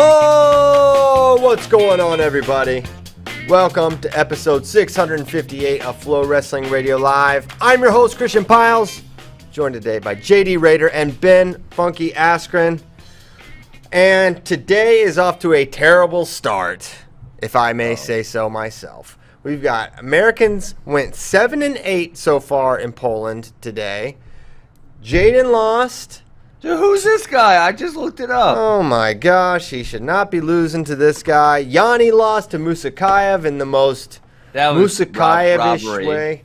Oh, what's going on, everybody? Welcome to episode 658 of FloWrestling Radio Live. I'm your host, Christian Piles, joined today by JD Raider and Ben Funky Askren. And today is off to a terrible start, if I may say so myself. We've got Americans went 7-8 so far in Poland today. Jaden lost. Dude, who's this guy? I just looked it up. Oh my gosh, he should not be losing to this guy. Yianni lost to Musukaev in the most Musukaev-ish way.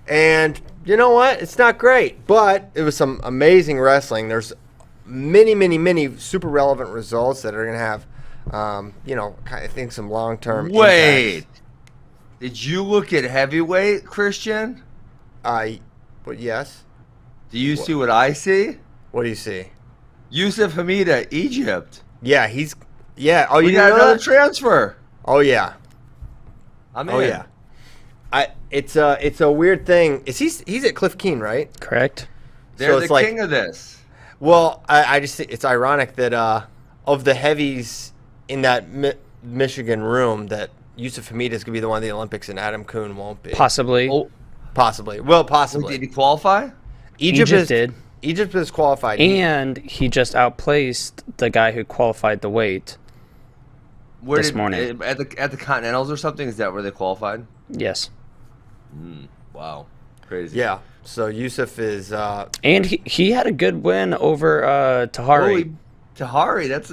And you know what? It's not great, but it was some amazing wrestling. There's many super relevant results that are going to have, I think some long-term impacts. Did you look at heavyweight, Christian? But yes. Do you see what I see? What do you see? Yusuf Hamida, Egypt. Yeah, yeah. Oh, you got another transfer. Oh yeah. I'm in. Oh yeah. It's a weird thing. He's at Cliff Keen, right? Correct. They're the king of this. Well, I just think it's ironic that of the heavies in that Michigan room, that Yusuf Hamida is going to be the one of the Olympics and Adam Kuhn won't be. Possibly. Oh, possibly. Well, possibly. Did he qualify? Egypt did. Egypt is qualified. And he just outplaced the guy who qualified the weight this morning. At the Continentals or something? Is that where they qualified? Yes. Wow. Crazy. Yeah. So Yusuf is... and he had a good win over Tahari. Tahari, that's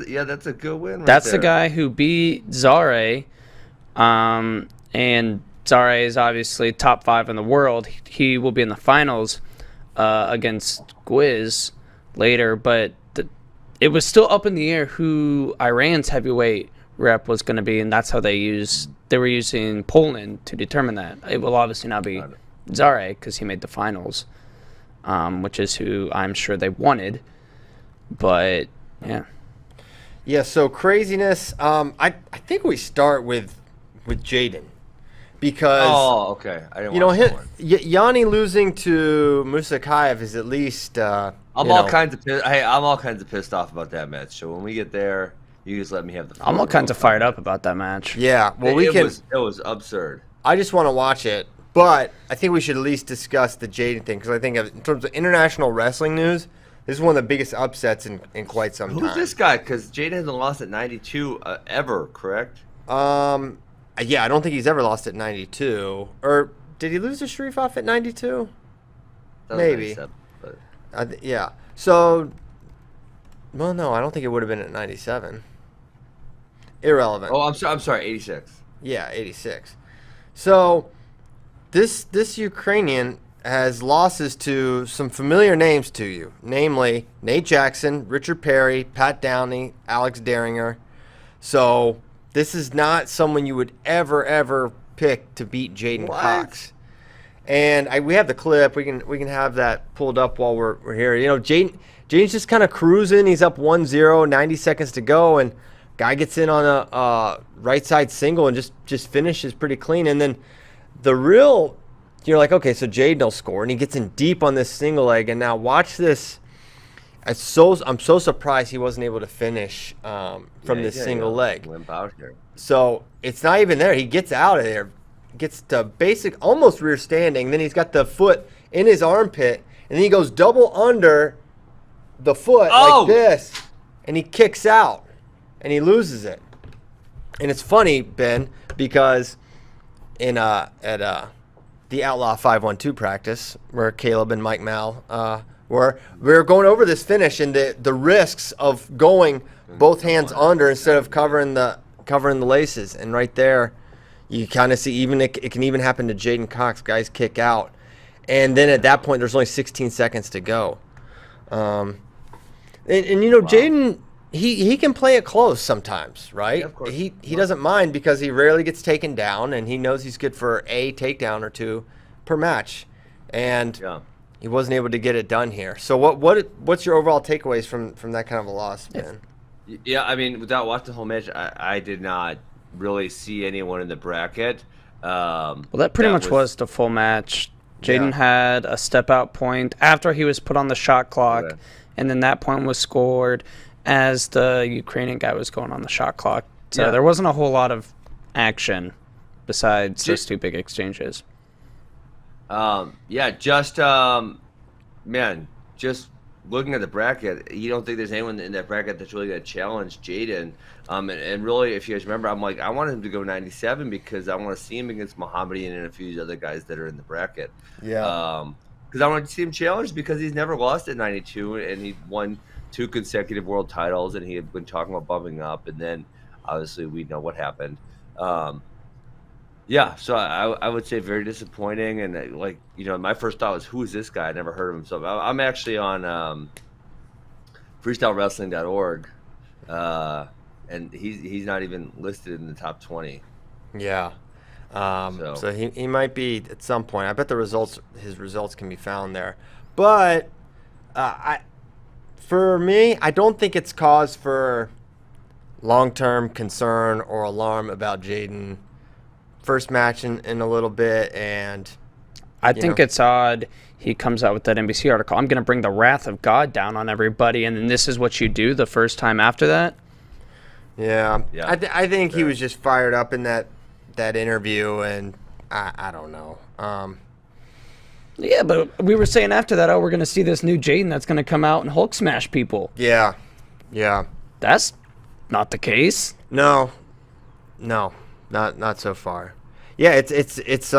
a good win That's the guy who beat Zare. And Zare is obviously top 5 in the world. He will be in the finals against Gwiz later, but it was still up in the air who Iran's heavyweight rep was going to be, and that's how they were using Poland to determine that. It will obviously not be Zare because he made the finals, which is who I'm sure they wanted. But yeah. Yeah, so craziness. I think we start with Jaden. Because okay. I didn't Yianni losing to Musukaev is at least I'm all kinds of pissed off about that match. So when we get there, you just let me have the I'm all kinds of fired up about that match. Yeah, well it was absurd. I just want to watch it, but I think we should at least discuss the Jaden thing because I think in terms of international wrestling news, this is one of the biggest upsets in quite some time. Who's this guy? Because Jaden hasn't lost at 92 ever, correct? Yeah, I don't think he's ever lost at 92. Or did he lose to Sharifov at 92? Maybe. Yeah. So, well, no, I don't think it would have been at 97. Irrelevant. Oh, I'm sorry, 86. Yeah, 86. So, this Ukrainian has losses to some familiar names to you, namely Nate Jackson, Richard Perry, Pat Downey, Alex Daringer. So, this is not someone you would ever pick to beat Jaden Cox. And we have the clip. We can have that pulled up while we're here. You know, Jaden's just kind of cruising. He's up 1-0, 90 seconds to go, and guy gets in on a right side single and just finishes pretty clean. And then you're like, okay, so Jaden will score, and he gets in deep on this single leg. And now watch this. I'm so surprised he wasn't able to finish from this single leg. Limp out here. So it's not even there. He gets out of there, gets to basic almost rear standing. Then he's got the foot in his armpit, and then he goes double under the foot like this, and he kicks out, and he loses it. And it's funny, Ben, because at the Outlaw 512 practice where Caleb and Mike Mal where we're going over this finish and the risks of going both hands under instead of covering the laces. And right there, you kind of see it can even happen to Jaden Cox. Guys kick out. And then at that point, there's only 16 seconds to go. Jaden, he can play it close sometimes, right? Yeah, of course. He doesn't mind because he rarely gets taken down, and he knows he's good for a takedown or two per match. And he wasn't able to get it done here. So what's your overall takeaways from that kind of a loss, man? Yeah, I mean, without watching the whole match, I did not really see anyone in the bracket. Well, that pretty much was the full match. Jaden had a step-out point after he was put on the shot clock, and then that point was scored. as the Ukrainian guy was going on the shot clock. So Yeah. there wasn't a whole lot of action besides those two big exchanges. Yeah, just looking at the bracket, you don't think there's anyone in that bracket that's really going to challenge Jaden. And really, if you guys remember, I'm like, I wanted him to go 97 because I want to see him against Mohammedian and a few other guys that are in the bracket. Yeah. Because I want to see him challenged because he's never lost at 92, and he won 2 consecutive world titles, and he had been talking about bumping up, and then obviously we know what happened. Yeah, so I would say very disappointing, and like, you know, my first thought was, who is this guy? I never heard of him. So I'm actually on freestylewrestling.org, and he's not even listed in the top 20. Yeah. So he might be at some point. I bet his results can be found there. But for me, I don't think it's cause for long-term concern or alarm about Jaden. First match in a little bit, and I think it's odd he comes out with that NBC article. I'm going to bring the wrath of God down on everybody, and then this is what you do the first time after that. Yeah. I think Sure. he was just fired up in that interview, and I don't know. Yeah, but we were saying after that, we're going to see this new Jaden that's going to come out and Hulk smash people. Yeah. That's not the case. No, not so far. Yeah, it's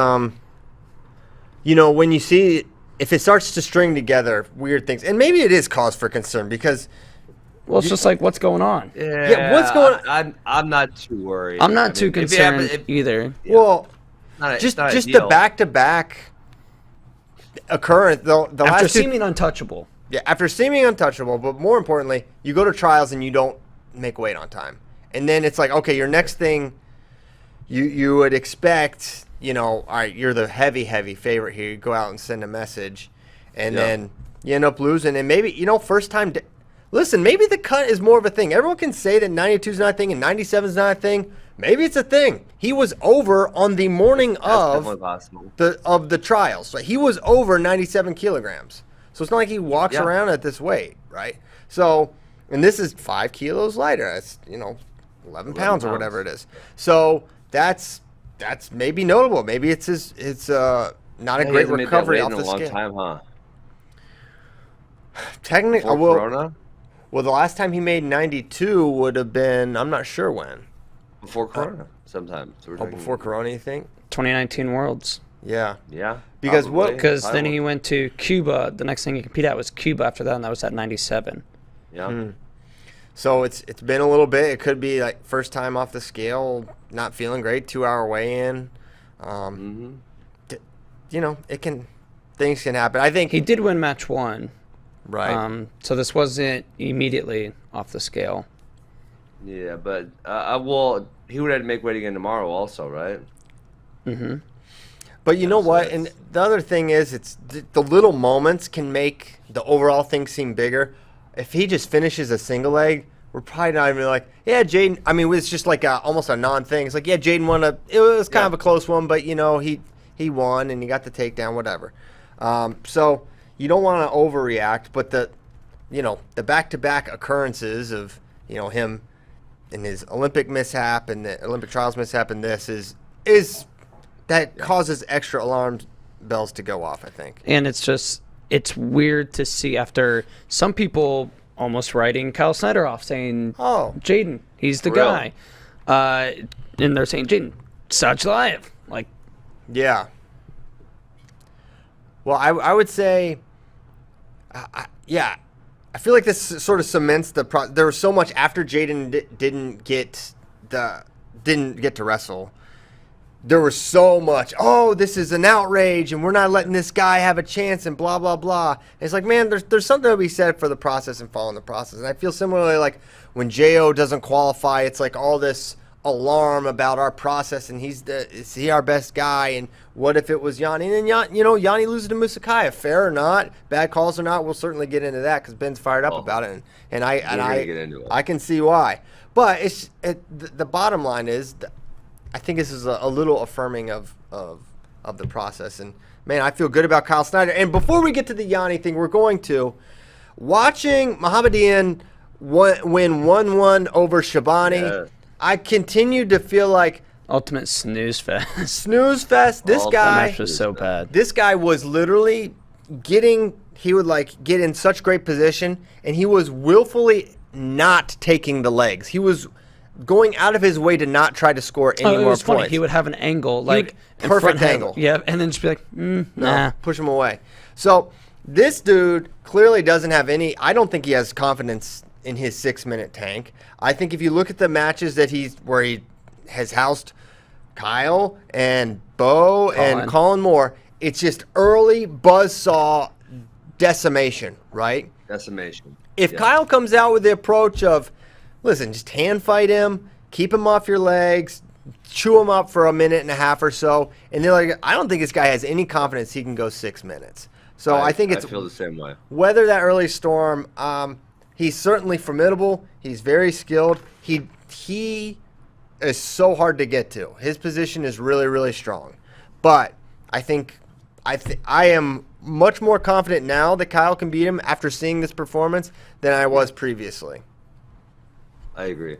you know, when you see, if it starts to string together weird things, and maybe it is cause for concern because, well, it's just like, what's going on? Yeah, what's going on? I'm not too worried. I'm not too concerned either. Yeah. Well, Not just ideal. the back-to-back occurrence, the After last two, seeming untouchable. yeah, after seeming untouchable, but more importantly, you go to trials and you don't make weight on time, and then it's like, okay, your next thing, you would expect, you know, all right, you're the heavy favorite here. You go out and send a message, and then you end up losing, and maybe, you know, first time. Listen, maybe the cut is more of a thing. Everyone can say that 92 is not a thing and 97 is not a thing. Maybe it's a thing. He was over on the morning of the trials. So he was over 97 kilograms. So it's not like he walks around at this weight, right? So, and this is 5 kilos lighter. That's, you know, 11 pounds or whatever it is. So that's maybe notable. Maybe it's not a great recovery off the scale. Time, huh? Technically, Corona? Well, the last time he made 92 would have been, I'm not sure when. Before Corona, sometime. So Before Corona, you think? 2019 Worlds. Yeah. Yeah. Because probably. Because then he went to Cuba. The next thing he competed at was Cuba after that, and that was at 97. Yeah. So it's been a little bit. It could be like first time off the scale, not feeling great, 2-hour weigh-in. You know, things can happen. I think He did win match 1. right. So this wasn't immediately off the scale. Yeah, but he would have to make weight again tomorrow, also, right? Mm-hmm. But you know what? And the other thing is, it's the little moments can make the overall thing seem bigger. If he just finishes a single leg, we're probably not even like, yeah, Jaden. I mean, it's just like almost a non-thing. It's like, yeah, Jaden won it was kind of a close one, but you know, he won and he got the takedown, whatever. So you don't want to overreact, but the back-to-back occurrences of, you know, him and his Olympic mishap and the Olympic trials mishap and this is that causes extra alarm bells to go off, I think. And it's weird to see after some people almost writing Kyle Snyder off saying, Oh, Jaden, he's the guy. And they're saying, Jaden, such live. Like, yeah. Well, I would say, I feel like this sort of cements there was so much after Jaden didn't get to wrestle. There was so much, this is an outrage, and we're not letting this guy have a chance, and blah, blah, blah. And it's like, man, there's something to be said for the process and following the process. And I feel similarly like when J.O. doesn't qualify, it's like all this alarm about our process, and is he our best guy, and what if it was Yianni? And then, Yianni loses to Musukaev. Fair or not, bad calls or not, we'll certainly get into that because Ben's fired up about it, and I can see why. But the bottom line is, I think this is a little affirming of the process. And, man, I feel good about Kyle Snyder. And before we get to the Yianni thing, we're going to watching Mohammedian win 1-1 over Shabani. Yeah. I continued to feel like Ultimate snooze fest. snooze fest. This All That guy, match was so bad. this guy was literally he would like get in such great position, and he was willfully not taking the legs. He was going out of his way to not try to score any It more was funny. points. He would have an angle, like in perfect front head. angle. Yeah, and then just be like, nah. push him away. So this dude clearly doesn't have any. I don't think he has confidence in his 6-minute tank. I think if you look at the matches that where he has housed Kyle and Bo and Colin Moore, it's just early buzzsaw decimation, right? Decimation. If Kyle comes out with the approach of, listen, just hand fight him, keep him off your legs, chew him up for a minute and a half or so, and they're like, I don't think this guy has any confidence he can go 6 minutes. So I think it's I feel the same way. weather that early storm. He's certainly formidable. He's very skilled. He is so hard to get to. His position is really, really strong. But I think I am much more confident now that Kyle can beat him after seeing this performance than I was previously. I agree,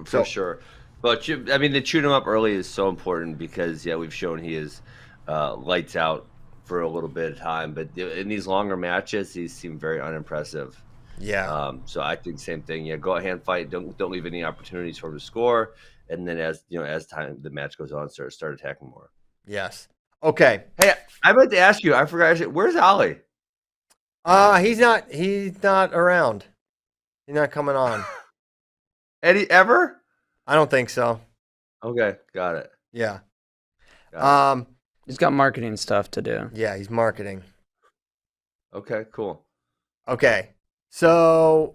for sure. But the chewing him up early is so important because we've shown he is lights out for a little bit of time. But in these longer matches, he seemed very unimpressive. Yeah. So I think same thing. Go ahead and fight. Don't leave any opportunities for him to score. And then as the match goes on, start attacking more. Yes. Okay. Hey, I meant to ask you. I forgot. Where's Ali? He's not around. He's not coming on. Eddie ever? I don't think so. Okay, got it. Yeah. Got it. He's got marketing stuff to do. Yeah, he's marketing. Okay, cool. Okay. So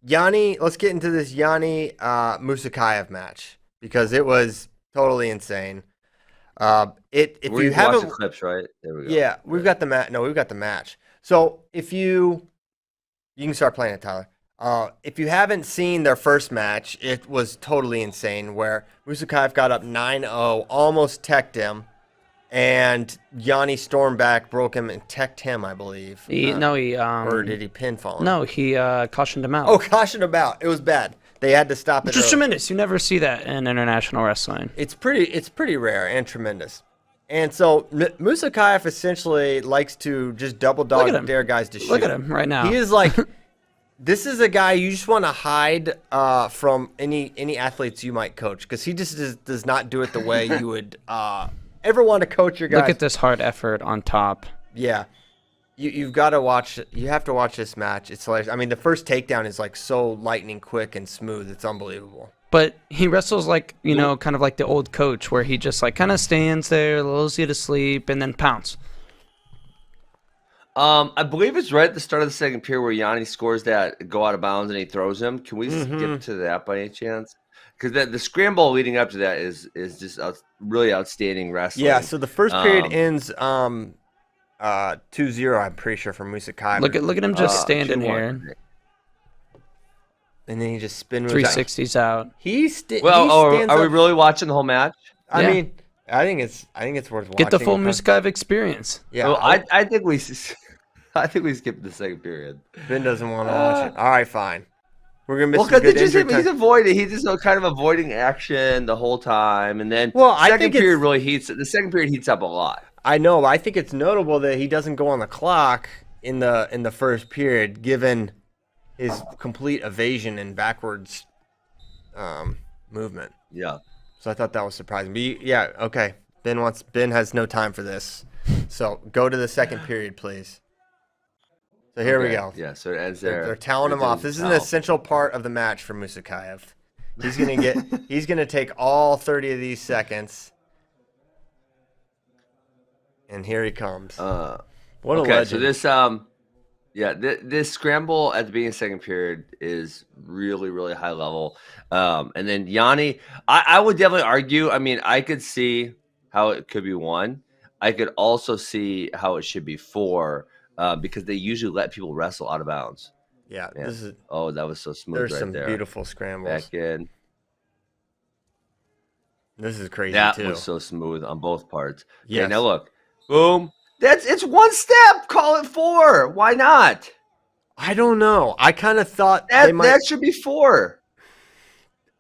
Yianni, let's get into this Yianni Musukaev match because it was totally insane. If We you watched haven't, the clips, right? There we go. yeah, we've got the match. No, we've got the match. So if you can start playing it, Tyler. If you haven't seen their first match, it was totally insane. Where Musukaev got up 9-0, almost teched him, and Yianni stormed back, broke him, and teched him, I believe. Or did he pinfall him? No, he cautioned him out. Oh, cautioned him out. It was bad. They had to stop it. Which is early. tremendous. You never see that in international wrestling. It's pretty rare and tremendous. And so Musukaev essentially likes to just double dog dare guys to shoot. Look at him right now. He is like, this is a guy you just want to hide from any athletes you might coach because he just does not do it the way you would ever want to coach your guys. Look at this hard effort on top. Yeah. You've got to watch. You have to watch this match. It's like, the first takedown is like so lightning quick and smooth. It's unbelievable. But he wrestles like, kind of like the old coach where he just like kind of stands there, lulls you to sleep, and then pounce. I believe it's right at the start of the second period where Yianni scores that go out of bounds and he throws him. Can we skip to that by any chance? Because the scramble leading up to that is just really outstanding wrestling. Yeah, so the first period ends 2-0, I'm pretty sure, for Musukaev. Look at him just standing here. And then he just spin moves 360s out. Are we really watching the whole match? I mean, I think it's worth watching. Get the full Musukaev experience. Yeah, well, I think we skipped the second period. Ben doesn't want to watch it. All right, fine. We're gonna miss some good he's time. avoiding. He's just kind of avoiding action the whole time, and then I second think period really heats. The second period heats up a lot. I know, but I think it's notable that he doesn't go on the clock in the first period, given his complete evasion and backwards movement. Yeah. So I thought that was surprising. But okay. Ben has no time for this. So go to the second period, please. So here we go. Yeah, so it ends there. They're telling him off. This is an essential part of the match for Musukaev. He's gonna take all 30 of these seconds. And here he comes. What a legend. So this scramble at the beginning of the second period is really, really high level. And then Yianni, I would definitely argue. I could see how it could be 1. I could also see how it should be 4 because they usually let people wrestle out of bounds. Yeah. That was so smooth. There's right some there. beautiful scrambles. Back in. This is crazy That too. was so smooth on both parts. Yes. Okay, now look. Boom. It's 1 step. Call it 4. Why not? I don't know. I kind of thought That they might. that should be 4.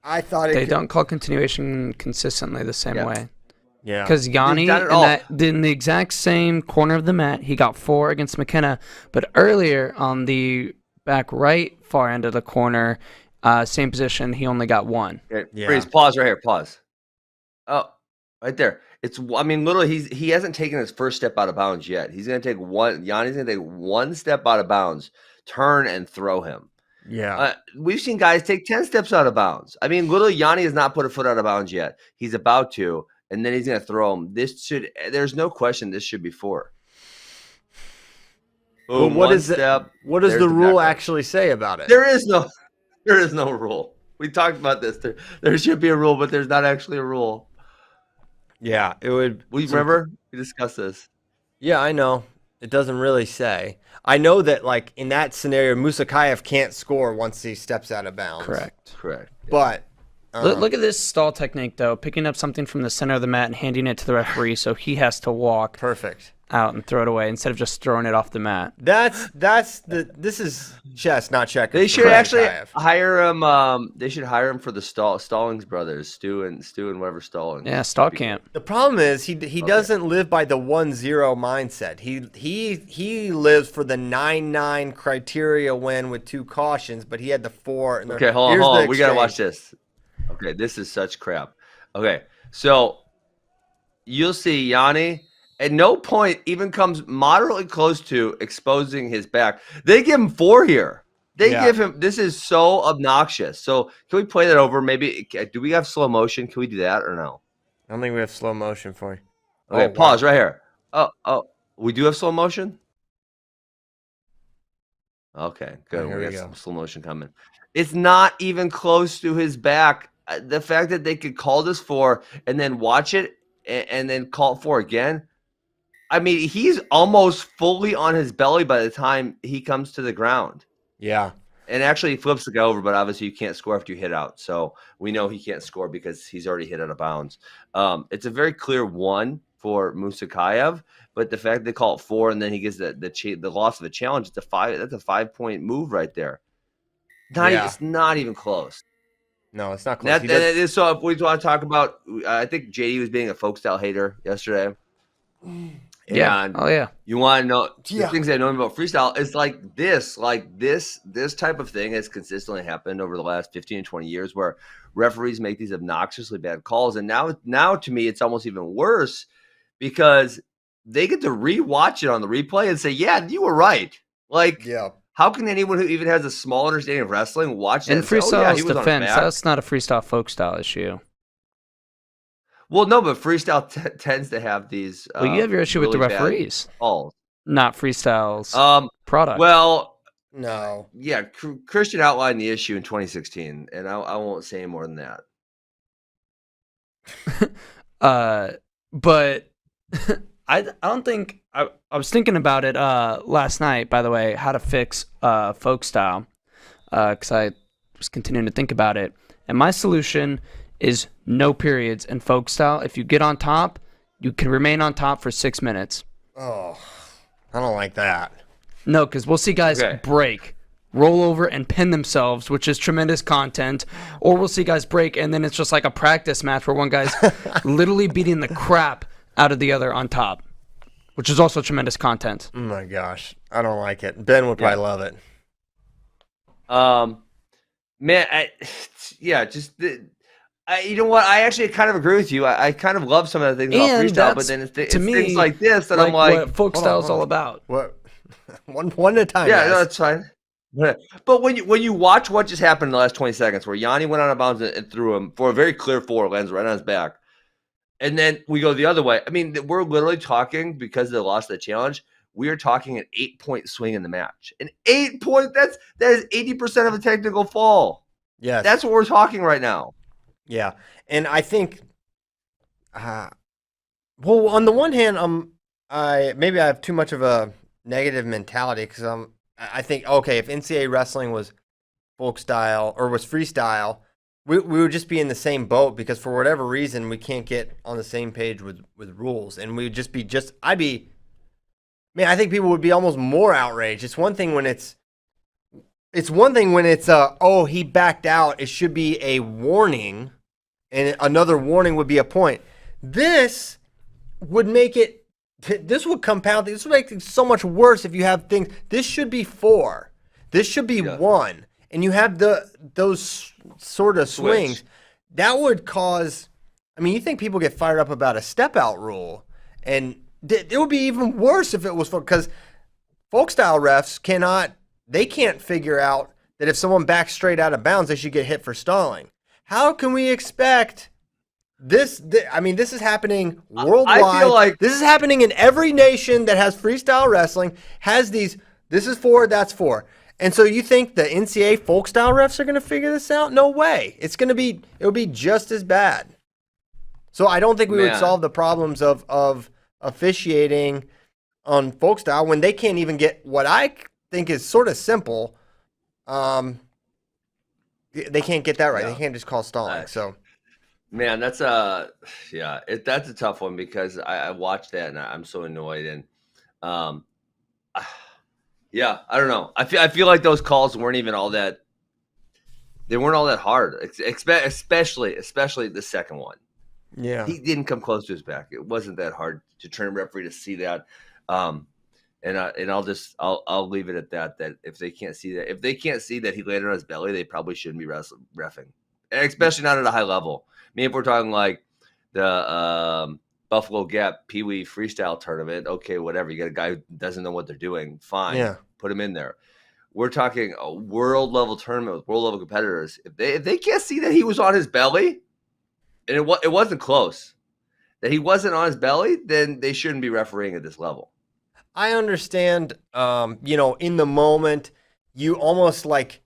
I thought it. They don't call continuation consistently the same Yeah. way. Yeah. Because Yianni, Not at all. in the exact same corner of the mat, he got 4 against McKenna. But earlier on the back right far end of the corner, same position, he only got 1. Okay, Yeah. Freeze. Pause right here. Pause. Oh, right there. Literally, he hasn't taken his first step out of bounds yet. He's going to take one. Yanni's going to take 1 step out of bounds, turn and throw him. Yeah. We've seen guys take 10 steps out of bounds. I mean, literally, Yianni has not put a foot out of bounds yet. He's about to, and then he's going to throw him. There's no question this should be 4. Well, Boom, what 1 is it? step. What does There's the the rule back. actually say about it? There is no rule. We talked about this. There should be a rule, but there's not actually a rule. Yeah, it would. We remember we discussed this. Yeah, I know. It doesn't really say. I know that, like, in that scenario, Musukaev can't score once he steps out of bounds. Correct. But Look at this stall technique, though. Picking up something from the center of the mat and handing it to the referee so he has to walk perfect. out and throw it away instead of just throwing it off the mat. This is chess, not checkers. They for should actually Musukaev. hire him. They should hire him for the Stallings brothers, Stu and whatever Stallings. Yeah, stall camp. The problem is he doesn't live by the 1-0 mindset. He lives for the 9-9 criteria win with 2 cautions, but he had the 4. And Okay, hold on. We gotta watch this. Okay, this is such crap. Okay, so you'll see Yianni at no point even comes moderately close to exposing his back. They give him 4 here. They give him. This is so obnoxious. So can we play that over? Maybe do we have slow motion? Can we do that or no? I don't think we have slow motion for you. Okay, pause right here. Oh, we do have slow motion. Okay, good. Here We we got go. some slow motion coming. It's not even close to his back. The fact that they could call this 4 and then watch it and then call it 4 again. I mean, he's almost fully on his belly by the time he comes to the ground. Yeah. And actually, he flips the guy over, but obviously you can't score after you hit out. So we know he can't score because he's already hit out of bounds. It's a very clear 1 for Musukaev, but the fact they call it 4 and then he gets the loss of the challenge, it's a 5. That's a 5-point move right there. It's not even close. No, it's not close. So if we want to talk about, I think JD was being a folk style hater yesterday. Yeah. And Oh, yeah. you want to know the Yeah. things I know about freestyle is like this type of thing has consistently happened over the last 15 and 20 years where referees make these obnoxiously bad calls. And now to me, it's almost even worse because they get to rewatch it on the replay and say, yeah, you were right. Like, Yeah. how can anyone who even has a small understanding of wrestling watch that In and say, freestyle's he was on his defense, back? that's not a freestyle folk style issue. Well, no, but freestyle tends to have these. Well, you have your issue with the really bad referees, calls. not freestyle's product. Well, No. yeah, Christian outlined the issue in 2016, and I won't say any more than that. But I don't think I was thinking about it last night, by the way, how to fix folk style, because I was continuing to think about it, and my solution is no periods in folk style. If you get on top, you can remain on top for 6 minutes. Oh, I don't like that. No, because we'll see guys Okay. break, roll over, and pin themselves, which is tremendous content. Or we'll see guys break, and then it's just like a practice match where one guy's literally beating the crap out of the other on top, which is also tremendous content. Oh my gosh, I don't like it. Ben would probably love it. Man, you know what? I actually kind of agree with you. I kind of love some of the things about And freestyle, but that's, then it's to me, things like this that I'm what like, folk style is hold on. all about. What? one at a time. yeah, guys. no, that's fine. But when you watch what just happened in the last 20 seconds, where Yianni went out of bounds and threw him for a very clear 4, lands right on his back, and then we go the other way. I mean, we're literally talking because they lost the challenge. We are talking an 8-point swing in the match. An 8-point. That is 80% of a technical fall. Yes. That's what we're talking right now. Yeah, and I think, well, on the one hand, maybe I have too much of a negative mentality because I think, okay, if NCAA wrestling was folk style or was freestyle, we would just be in the same boat because for whatever reason we can't get on the same page with rules, and we would just be I think people would be almost more outraged. It's one thing when it's it's one thing when it's he backed out. It should be a warning, and another warning would be a point. This would make it. This would compound. This would make it so much worse if you have things. This should be 4. This should be 1, and you have those sort of swings. That would cause. I mean, you think people get fired up about a step out rule, and it would be even worse if it was because folk style refs can't figure out that if someone backs straight out of bounds, they should get hit for stalling. How can we expect this? I mean, this is happening worldwide. I feel like this is happening in every nation that has freestyle wrestling, has these, this is 4, that's 4. And so you think the NCAA folk style refs are going to figure this out? No way. It'll be just as bad. So I don't think we would solve the problems of officiating on folk style when they can't even get what I think is sort of simple. They can't get that right. They can't just call stalling. So, man, that's a tough one because I watched that and I'm so annoyed. And I don't know. I feel like those calls weren't even all that. They weren't all that hard, especially the second one. Yeah, he didn't come close to his back. It wasn't that hard to turn a referee to see that. And I'll leave it at that. That if they can't see that he landed on his belly, they probably shouldn't be reffing, and especially not at a high level. I mean, if we're talking like the Buffalo Gap Pee Wee Freestyle tournament, okay, whatever. You got a guy who doesn't know what they're doing, fine, put him in there. We're talking a world level tournament with world level competitors. If they can't see that he was on his belly, and it wasn't close, that he wasn't on his belly, then they shouldn't be refereeing at this level. I understand, in the moment, you almost like,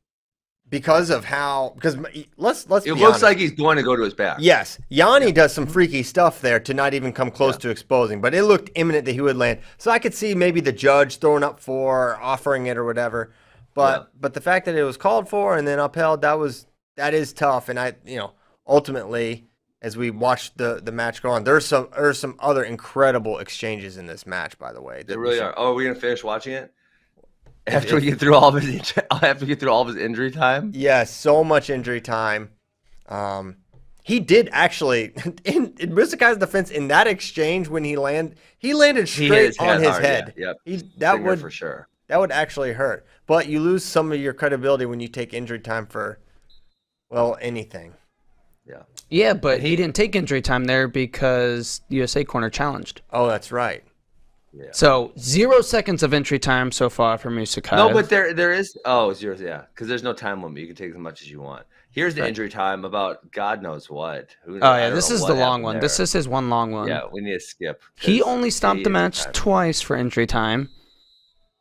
because let's be looks honest. like he's going to go to his back. Yes. Yianni does some freaky stuff there to not even come close to exposing, but it looked imminent that he would land. So I could see maybe the judge throwing up 4, offering it or whatever. But the fact that it was called for and then upheld, that is tough. And ultimately, as we watched the match go on, there's some other incredible exchanges in this match, by the way. They really are. Oh, are we gonna finish watching it after we get through all of his injury time? Yeah, so much injury time. He did actually in Musukaev's defense in that exchange when he landed straight on his head. Yeah. That would for sure. That would actually hurt. But you lose some of your credibility when you take injury time for anything. Yeah. Yeah, but he didn't take injury time there because USA corner challenged. Oh, that's right. Yeah. So 0 seconds of entry time so far for Musukaev. No, but there is 0, because there's no time limit. You can take as much as you want. Here's the injury time about God knows what. This is the long one. This is his one long one. Yeah, we need to skip. He only stopped the match twice for injury time.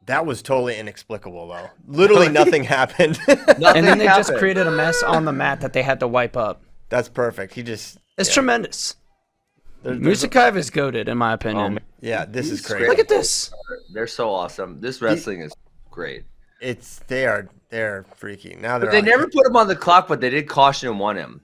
That was totally inexplicable, though. Literally nothing happened. And then they just created a mess on the mat that they had to wipe up. That's perfect. It's tremendous. Musukaev is goated, in my opinion. Yeah, this is crazy. Look at this. They're so awesome. This wrestling is great. They're freaky. Now they never put him on the clock, but they did caution and won him.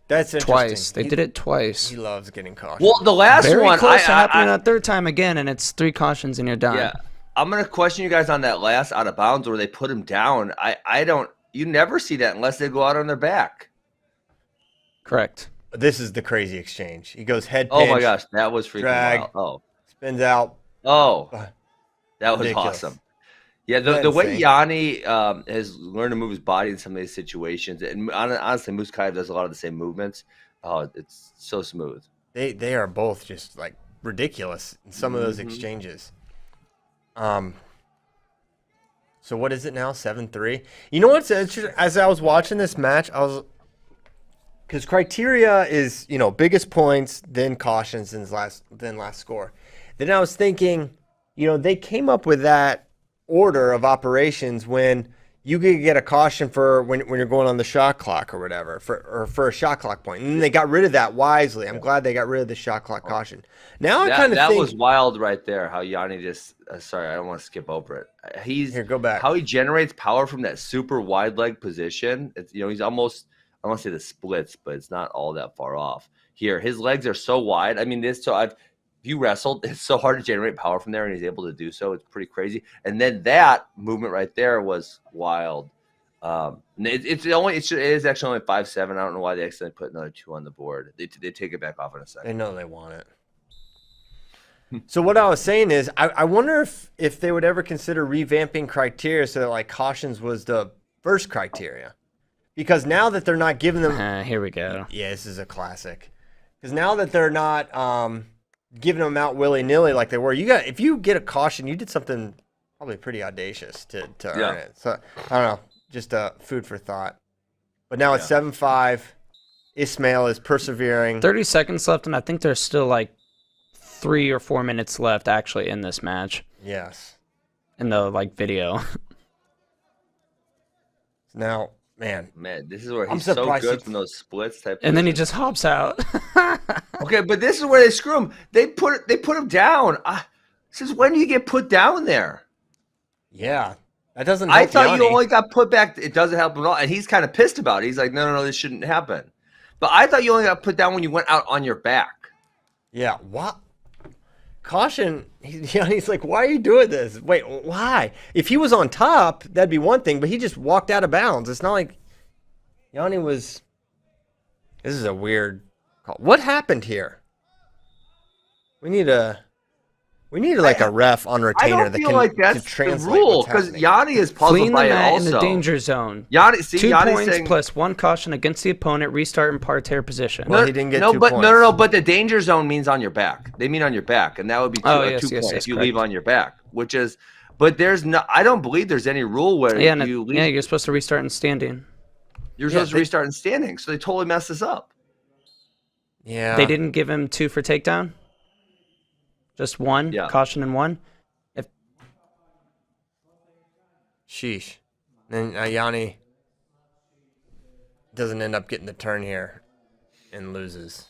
That's interesting. Twice. They did it twice. He loves getting cautioned. Well, the last Very one, close to happening that third time again, and it's 3 cautions and you're done. Yeah, I'm gonna question you guys on that last out of bounds where they put him down. You never see that unless they go out on their back. Correct. This is the crazy exchange. He goes head pinch. Oh my gosh, that was freaking drag, wild. Oh, spins out. Oh, that was ridiculous. awesome. Yeah, the way Yianni has learned to move his body in some of these situations, and honestly, Musukaev does a lot of the same movements. Oh, it's so smooth. They are both just like ridiculous in some of those exchanges. So what is it now? 7-3. You know what's interesting? As I was watching this match, because criteria is, biggest points, then cautions, then last score. Then I was thinking, they came up with that order of operations when you could get a caution for when you're going on the shot clock or whatever, for a shot clock point. And they got rid of that wisely. I'm glad they got rid of the shot clock caution. Now I kind of think... That was wild right there, how Yianni just... sorry, I don't want to skip over it. Here, go back. How he generates power from that super wide leg position. It's, he's almost... I don't want to say the splits, but it's not all that far off. Here, his legs are so wide. I mean, if you wrestled, it's so hard to generate power from there, and he's able to do so. It's pretty crazy. And then that movement right there was wild. It is actually only 5-7. I don't know why they accidentally put another 2 on the board. They take it back off in a They second. know they want it. So what I was saying is, I wonder if they would ever consider revamping criteria so that like cautions was the first criteria, because now that they're not giving them, Here we go. yeah, this is a classic, because now that they're not giving them out willy nilly like they were, if you get a caution, you did something probably pretty audacious to earn it. So I don't know, just food for thought. But now it's 7-5. Ismail is persevering. 30 seconds left, and I think there's still like 3 or 4 minutes left actually in this match. Yes. In the like video. Now, man, this is where I'm he's so surprised good from those splits type. And then he just hops out. Okay, but this is where they screw him. They put him down. Since when do you get put down there? yeah, that doesn't help I thought you Yianni. only got put back. It doesn't help him at all, and he's kind of pissed about it. He's like, no, this shouldn't happen. But I thought you only got put down when you went out on your back. Yeah, what? Caution. He's like, why are you doing this? Wait, why? If he was on top, that'd be one thing, but he just walked out of bounds. It's not like Yianni was. This is a weird call. What happened here? We need a ref on I retainer don't that feel can like that's to the translate rule what's because happening. Yianni is puzzled Fleeing the by it mat also. in the danger zone. 2 Yianni's points saying, plus 1 caution against the opponent. Restart in parterre position. Well, he didn't get 2 but points. no. But the danger zone means on your back. They mean on your back, and that would be 2 points if you leave correct. on your back. Which is, but there's no. I don't believe there's any rule where you leave. Yeah, you're supposed to restart in standing. You're supposed to restart in standing, so they totally messed this up. Yeah, They didn't give him 2 for takedown. Just 1 caution and 1. Sheesh. Then Yianni doesn't end up getting the turn here and loses.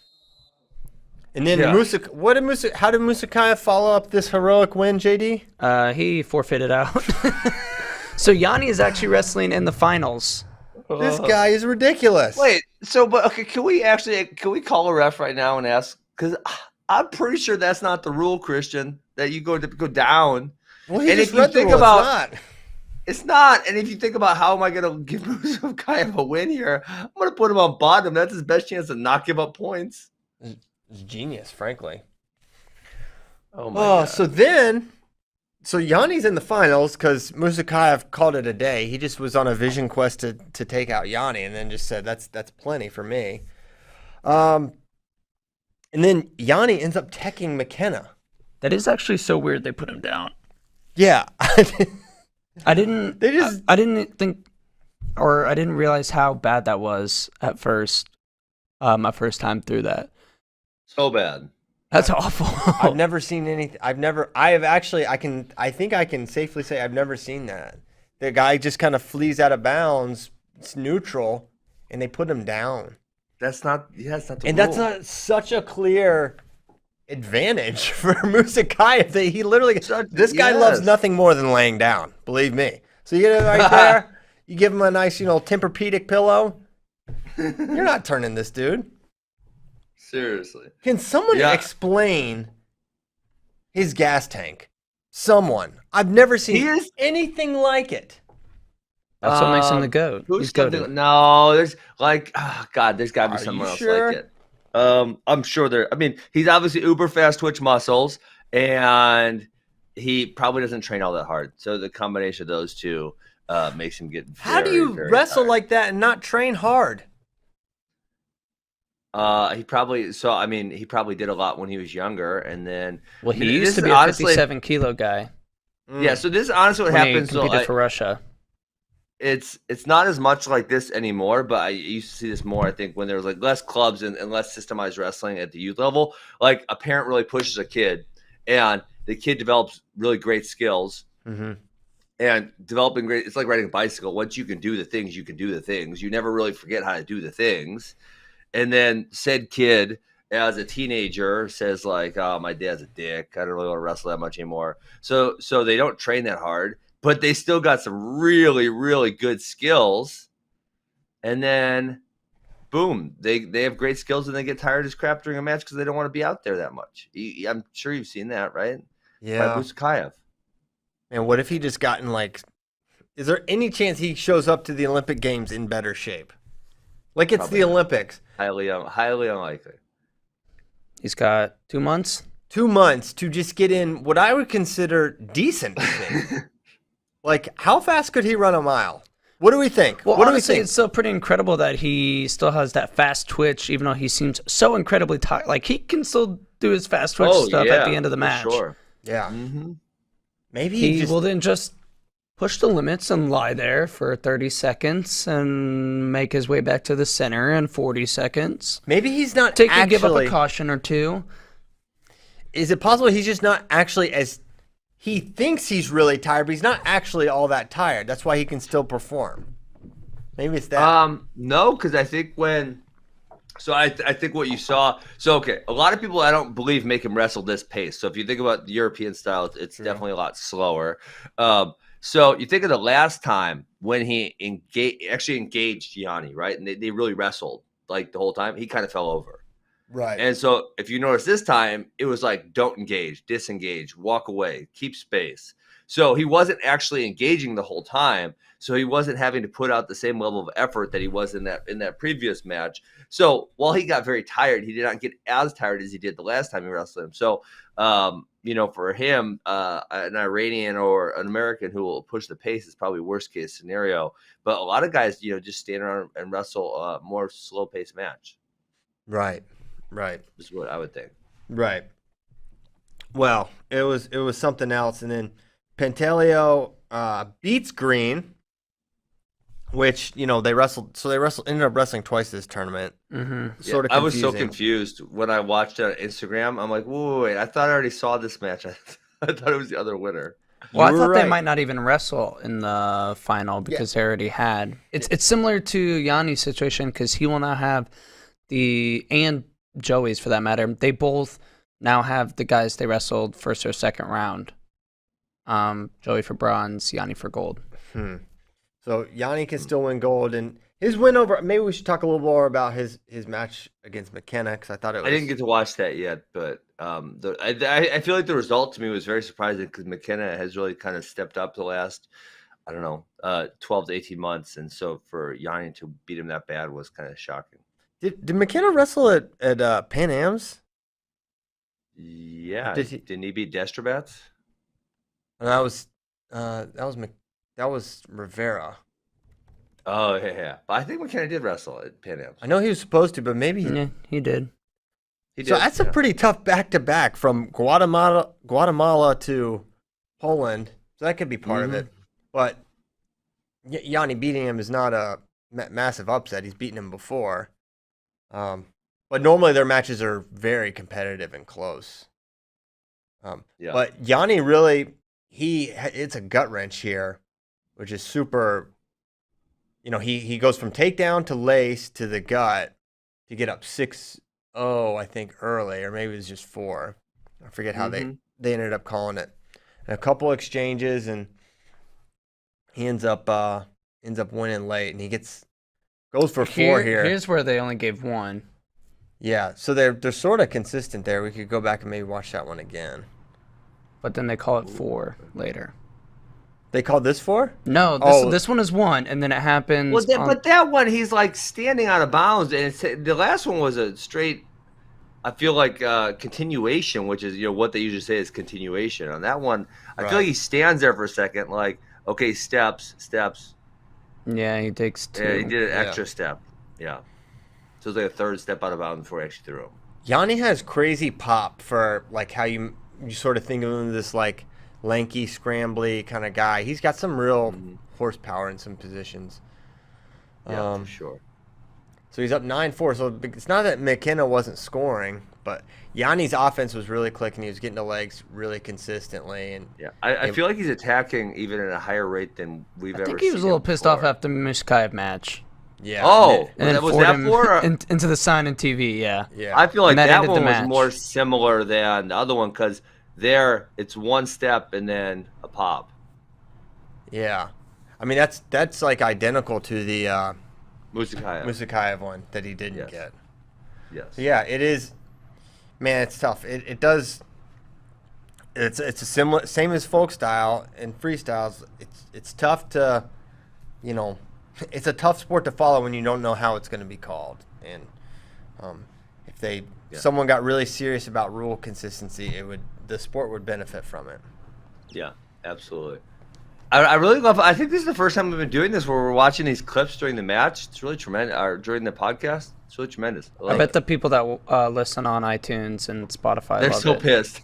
And then how did Musukaev follow up this heroic win, JD? He forfeited out. So Yianni is actually wrestling in the finals. This guy is ridiculous. Wait, can we call a ref right now and ask? Because I'm pretty sure that's not the rule, Christian, that you go down. Well, he and just if you read the think rule, about it's not. And if you think about how am I going to give Musukaev a win here, I'm going to put him on bottom. That's his best chance to not give up points. It's genius, frankly. Oh my God. So Yianni's in the finals because Musukaev called it a day. He just was on a vision quest to take out Yianni, and then just said that's plenty for me. And then Yianni ends up teching McKenna. That is actually so weird they put him down. Yeah. I didn't think, or I didn't realize how bad that was at first. My first time through that. So bad. That's awful. I've never seen anything. I think I can safely say I've never seen that. The guy just kind of flees out of bounds. It's neutral, and they put him down. That's not the And rule. that's not such a clear advantage for Musukaev that he literally. This guy loves nothing more than laying down. Believe me. So you get it right there. You give him a nice, Tempur-Pedic pillow. You're not turning this dude. Seriously. Can someone explain his gas tank? Someone. I've never seen anything like it. That's what makes him the GOAT. He's goated. No, there's there's got to be someone else like it. I'm sure there. I mean, he's obviously uber fast twitch muscles, and he probably doesn't train all that hard. So the combination of those two makes him get. How do you wrestle like that and not train hard? He probably did a lot when he was younger, and then he used to be a 57-kilo guy. Yeah, so this is honestly what happens. He competed for Russia. It's not as much like this anymore, but I used to see this more, I think, when there was like less clubs and less systemized wrestling at the youth level. Like a parent really pushes a kid, and the kid develops really great skills. Mm-hmm. And developing great, it's like riding a bicycle. Once you can do the things, you can do the things. You never really forget how to do the things. And then said kid, as a teenager, says like, "Oh, my dad's a dick. I don't really want to wrestle that much anymore." So they don't train that hard, but they still got some really, really good skills. And then, boom, they have great skills, and they get tired as crap during a match because they don't want to be out there that much. I'm sure you've seen that, right? Yeah. By Musukaev. And what if he just gotten like Is there any chance he shows up to the Olympic Games in better shape? Like it's Probably the not. Olympics. Highly unlikely. He's got 2 months. 2 months to just get in what I would consider decent shape. Like, how fast could he run a mile? What do we think? Well, what honestly, do we think? it's still pretty incredible that he still has that fast twitch, even though he seems so incredibly tired. Like, he can still do his fast twitch stuff at the end of the for match. Sure. Yeah. Mm-hmm. Maybe He will then just push the limits and lie there for 30 seconds and make his way back to the center in 40 seconds. maybe he's not Take actually. and give up a caution or two. Is it possible he's just not actually as he thinks he's really tired, but he's not actually all that tired. That's why he can still perform. Maybe it's that. No, because I think I think what you saw. So okay, a lot of people I don't believe make him wrestle this pace. So if you think about the European style, it's definitely a lot slower. So you think of the last time when he actually engaged Yianni, right? And they really wrestled like the whole time. He kind of fell over. Right. And so if you notice this time, it was like, don't engage, disengage, walk away, keep space. So he wasn't actually engaging the whole time. So he wasn't having to put out the same level of effort that he was in that previous match. So while he got very tired, he did not get as tired as he did the last time he wrestled him. So, for him, an Iranian or an American who will push the pace is probably worst case scenario. But a lot of guys, just stand around and wrestle a more slow paced match. Right. Right. Is what I would think. Right. Well, it was something else, and then Pantaleo beats Green, which they wrestled. So they ended up wrestling twice this tournament. Mm-hmm. Sort of. I was so confusing. confused when I watched it on Instagram. I'm like, wait, I thought I already saw this match. I thought it was the other winner. Well, I You thought were they right. might not even wrestle in the final because they already had. It's similar to Yianni's situation because he will now have and Joey's for that matter. They both now have the guys they wrestled first or second round. Joey for bronze, Yianni for gold. So Yianni can still win gold, and his win over. Maybe we should talk a little more about his match against McKenna because I thought it was. I didn't get to watch that yet, but I feel like the result to me was very surprising because McKenna has really kind of stepped up the last, 12 to 18 months, and so for Yianni to beat him that bad was kind of shocking. Did McKenna wrestle at Pan Am's? Yeah, didn't he beat Destrabats? And that was Rivera. Oh yeah. But I think McKenna did wrestle at Pan Am's. I know he was supposed to, but maybe. Yeah, he did. He So did, that's a pretty tough back-to-back from Guatemala to Poland. So that could be part of it. But Yianni beating him is not a massive upset. He's beaten him before. But normally their matches are very competitive and close. Yeah. But Yianni really, it's a gut wrench here, which is super. He goes from takedown to lace to the gut to get up 6-0, I think, early, or maybe it was just 4. I forget how they ended up calling it. And a couple exchanges, and he ends up winning late, and he goes for 4 here. Here's where they only gave 1. Yeah, so they're sort of consistent there. We could go back and maybe watch that one again. But then they call it 4 later. They called this 4? No, this one is 1, and then it happens. Well, but that one he's like standing out of bounds, and the last one was a straight. I feel like continuation, which is what they usually say is continuation. On that one, I feel like he stands there for a second, like okay, steps. Yeah, he takes 2. Yeah, he did an extra step. Yeah, so it's like a third step out of bounds before he actually threw him. Yianni has crazy pop for like how you sort of think of him as this like lanky, scrambly kind of guy. He's got some real horsepower in some positions. Yeah, for sure. So he's up 9-4. So it's not that McKenna wasn't scoring, but Yanni's offense was really clicking. He was getting the legs really consistently, and yeah, I feel like he's attacking even at a higher rate than we've ever seen. I think he was a little pissed off after the Musukaev match. Yeah. Oh, And then was forced that him for? into the sign and TV, yeah. Yeah. I feel like And that that ended the one was match. more similar than the other one because there it's one step and then a pop. Yeah. I mean, that's like identical to the Musukaev. one that he didn't get. Yes. So yeah, it is. Man, it's tough. It does. it's a similar same as folk style and freestyles. It's tough to, it's a tough sport to follow when you don't know how it's going to be called. And if someone got really serious about rule consistency, the sport would benefit from it. Yeah, absolutely. I really love. I think this is the first time we've been doing this where we're watching these clips during the match. It's really tremendous. Or during the podcast, it's really tremendous. I bet the people that listen on iTunes and Spotify, they're love so it. pissed.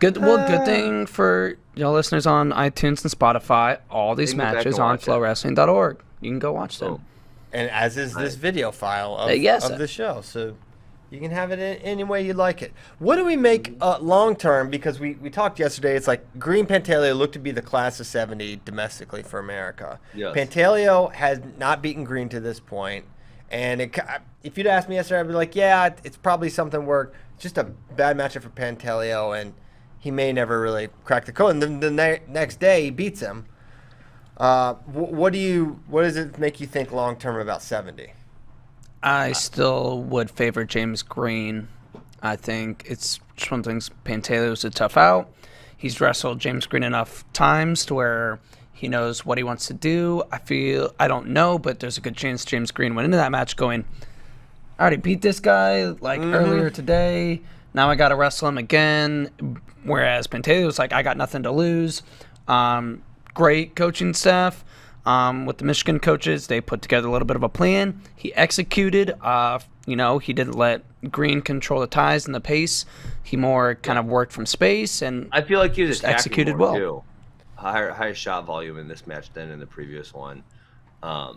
Good thing for y'all listeners on iTunes and Spotify. All these matches on FloWrestling.org. You can go watch them. And as is this video file of the show, so you can have it any way you like it. What do we make long term? Because we talked yesterday. It's like Green Pantaleo looked to be the class of '70 domestically for America. Yes. Pantaleo has not beaten Green to this point. And if you'd asked me yesterday, I'd be like, yeah, it's probably something where it's just a bad matchup for Pantaleo, and he may never really crack the code. And then the next day, he beats him. What does it make you think long term about 70? I still would favor James Green. I think it's just one thing. Pantaleo's a tough out. He's wrestled James Green enough times to where he knows what he wants to do. I don't know, but there's a good chance James Green went into that match going, I already beat this guy earlier today. Now I got to wrestle him again. Whereas Pantaleo's like, I got nothing to lose. Great coaching staff. With the Michigan coaches, they put together a little bit of a plan. He executed. He didn't let Green control the ties and the pace. He more kind of worked from space, and I feel like he was executed well. Too. Higher shot volume in this match than in the previous one. I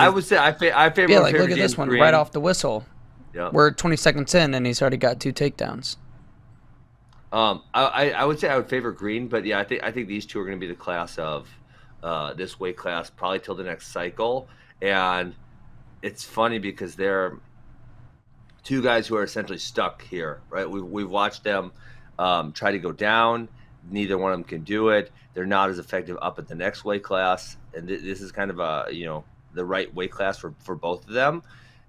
would say I favor. Yeah, look at this one Green. right off the whistle. Yeah. We're 20 seconds in, and he's already got 2 takedowns. I would say I would favor Green, but yeah, I think these two are going to be the class of this weight class probably till the next cycle. And it's funny because they're two guys who are essentially stuck here, right? We've watched them try to go down. Neither one of them can do it. They're not as effective up at the next weight class, and this is kind of the right weight class for both of them.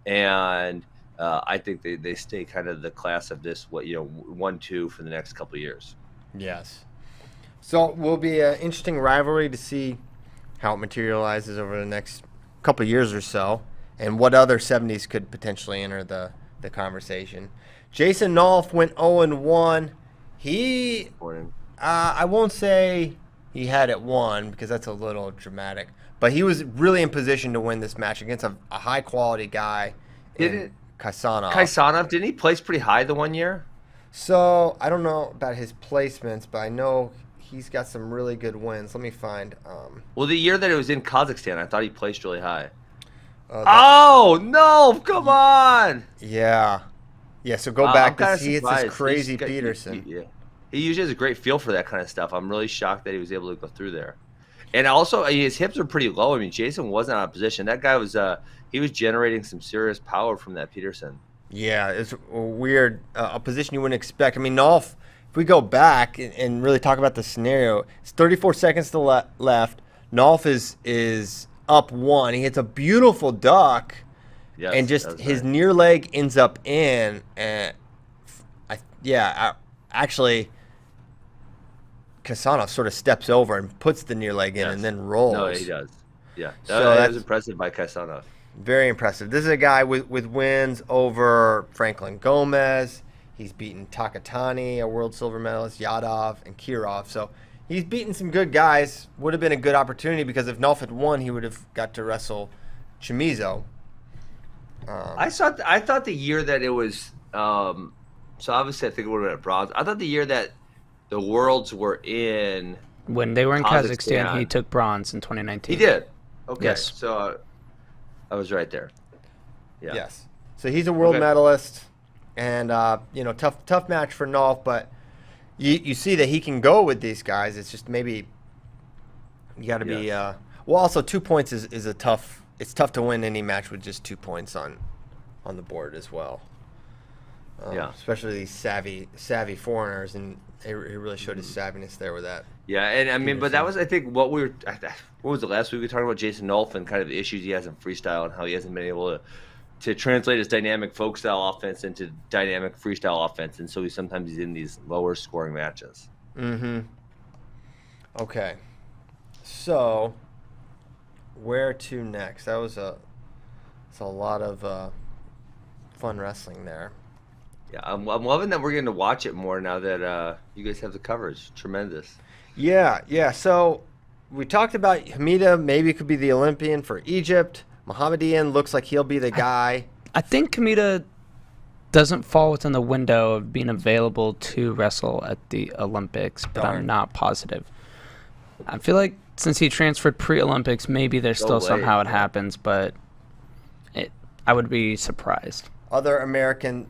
And I think they stay kind of the class of this 1-2 for the next couple of years. Yes. So it will be an interesting rivalry to see how it materializes over the next couple of years or so, and what other 70s could potentially enter the conversation. Jason Nolf went 0-1. He, I won't say he had it won because that's a little dramatic, but he was really in position to win this match against a high-quality guy in Kaisanov. Kaisanov, didn't he place pretty high the one year? So I don't know about his placements, but I know he's got some really good wins. Let me find. Well, the year that it was in Kazakhstan, I thought he placed really high. Oh no! Come on. Yeah. So go back to see it's this surprised. crazy Peterson. He usually has a great feel for that kind of stuff. I'm really shocked that he was able to go through there. And also, his hips are pretty low. I mean, Jason wasn't out of position. That guy was he was generating some serious power from that Peterson. Yeah, it's a weird a position you wouldn't expect. I mean, Nolf, if we go back and really talk about the scenario, it's 34 seconds to left. Nolf is up 1. He hits a beautiful duck, and just his near leg ends up in. And actually, Kaisanov sort of steps over and puts the near leg in and then rolls. No, he does. Yeah, that was impressive by Kaisanov. Very impressive. This is a guy with wins over Franklin Gomez. He's beaten Takatani, a world silver medalist, Yadov, and Kirov. So he's beaten some good guys. Would have been a good opportunity because if Nolf had won, he would have got to wrestle Chimizo. I thought the year that it was so obviously I think it would have been a bronze. I thought the year that the worlds were in when they were in Kazakhstan, he took bronze in 2019. He did. Okay. Yes. So I was right there. Yeah. Yes. So he's a world medalist, and tough match for Nolf, but you see that he can go with these guys. It's just maybe you got to be. Also 2 points is a tough. It's tough to win any match with just 2 points on the board as well. Especially these savvy foreigners, and he really showed his savviness there with that. Yeah, and I mean, but that was, I think, what was it last week? We were talking about Jason Nolf and kind of the issues he has in freestyle and how he hasn't been able to to translate his dynamic folk style offense into dynamic freestyle offense, and so sometimes he's in these lower scoring matches. Mm-hmm. Okay. So, where to next? That was it's a lot of fun wrestling there. Yeah, I'm loving that we're getting to watch it more now that you guys have the coverage. Tremendous. Yeah. So, we talked about Hamida maybe could be the Olympian for Egypt. Mohammedian looks like he'll be the guy. I think Kamita doesn't fall within the window of being available to wrestle at the Olympics, but Darn. I'm not positive. I feel like since he transferred pre-Olympics, maybe there's still somehow it happens, but I would be surprised. Other American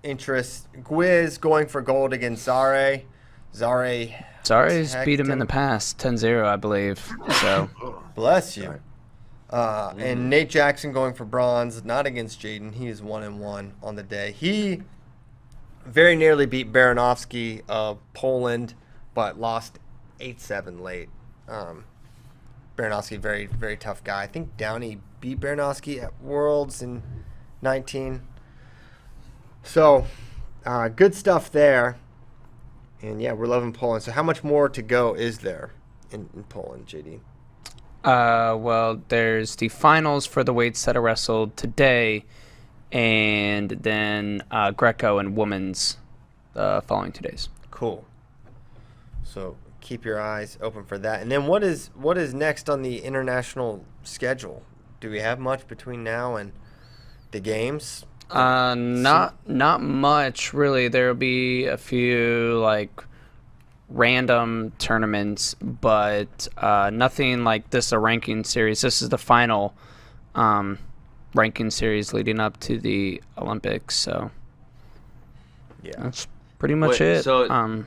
interests. Gwiz going for gold against Zare. Zare's beat him in the past, 10-0, I believe. So, bless you. And Nate Jackson going for bronze, not against Jaden. He is 1-1 on the day. He very nearly beat Baranovsky of Poland, but lost 8-7 late. Baranovsky, very, very tough guy. I think Downey beat Baranovsky at Worlds in 19. So, good stuff there. And, yeah, we're loving Poland. So how much more to go is there in Poland, JD? Well, there's the finals for the weights that are wrestled today, and then Greco and women's the following 2 days. Cool. So keep your eyes open for that. And then what is next on the international schedule? Do we have much between now and the games? Not much really. There'll be a few like random tournaments, but nothing like this a ranking series. This is the final ranking series leading up to the Olympics, so Yeah. that's pretty much it. So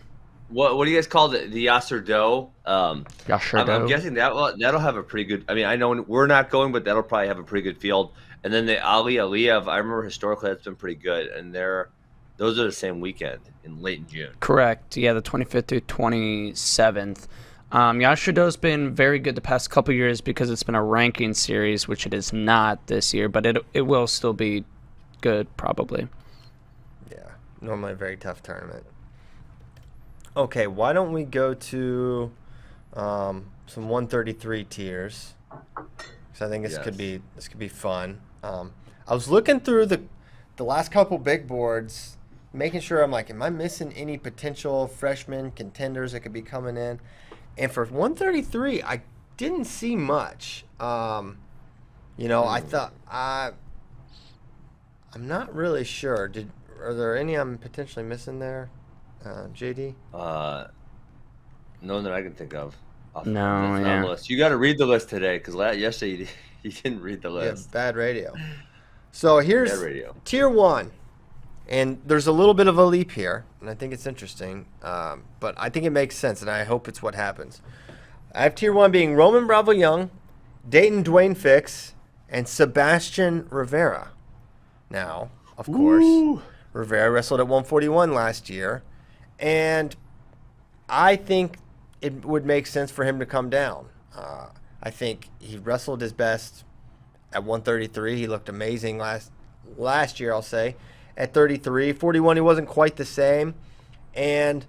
what do you guys call it? The Yasser Doe? Yasser I'm guessing that'll have a pretty good. I mean, I know we're not going, but that'll probably have a pretty good field. And then the Ali Aliyev, I remember historically that's been pretty good, and those are the same weekend in late June. Correct. Yeah, the 25th through 27th. Yashido's been very good the past couple years because it's been a ranking series, which it is not this year, but it will still be good probably. Yeah. Normally a very tough tournament. Okay, why don't we go to some 133 tiers? Because I think this could be fun. I was looking through the last couple big boards, making sure I'm like, am I missing any potential freshman contenders that could be coming in? And for 133, I didn't see much. I thought I'm not really sure. Are there any I'm potentially missing there, JD? None that I can think of. No, yeah. List. You got to read the list today because yesterday you didn't read the list. Yeah, bad radio. So here's Bad radio. Tier 1. And there's a little bit of a leap here, and I think it's interesting. But I think it makes sense, and I hope it's what happens. I have Tier 1 being Roman Bravo Young, Dayton Dwayne Fix, and Sebastian Rivera. Now, of course, Rivera wrestled at 141 last year, and I think it would make sense for him to come down. I think he wrestled his best at 133. He looked amazing last year, I'll say. At 33, 41, he wasn't quite the same. And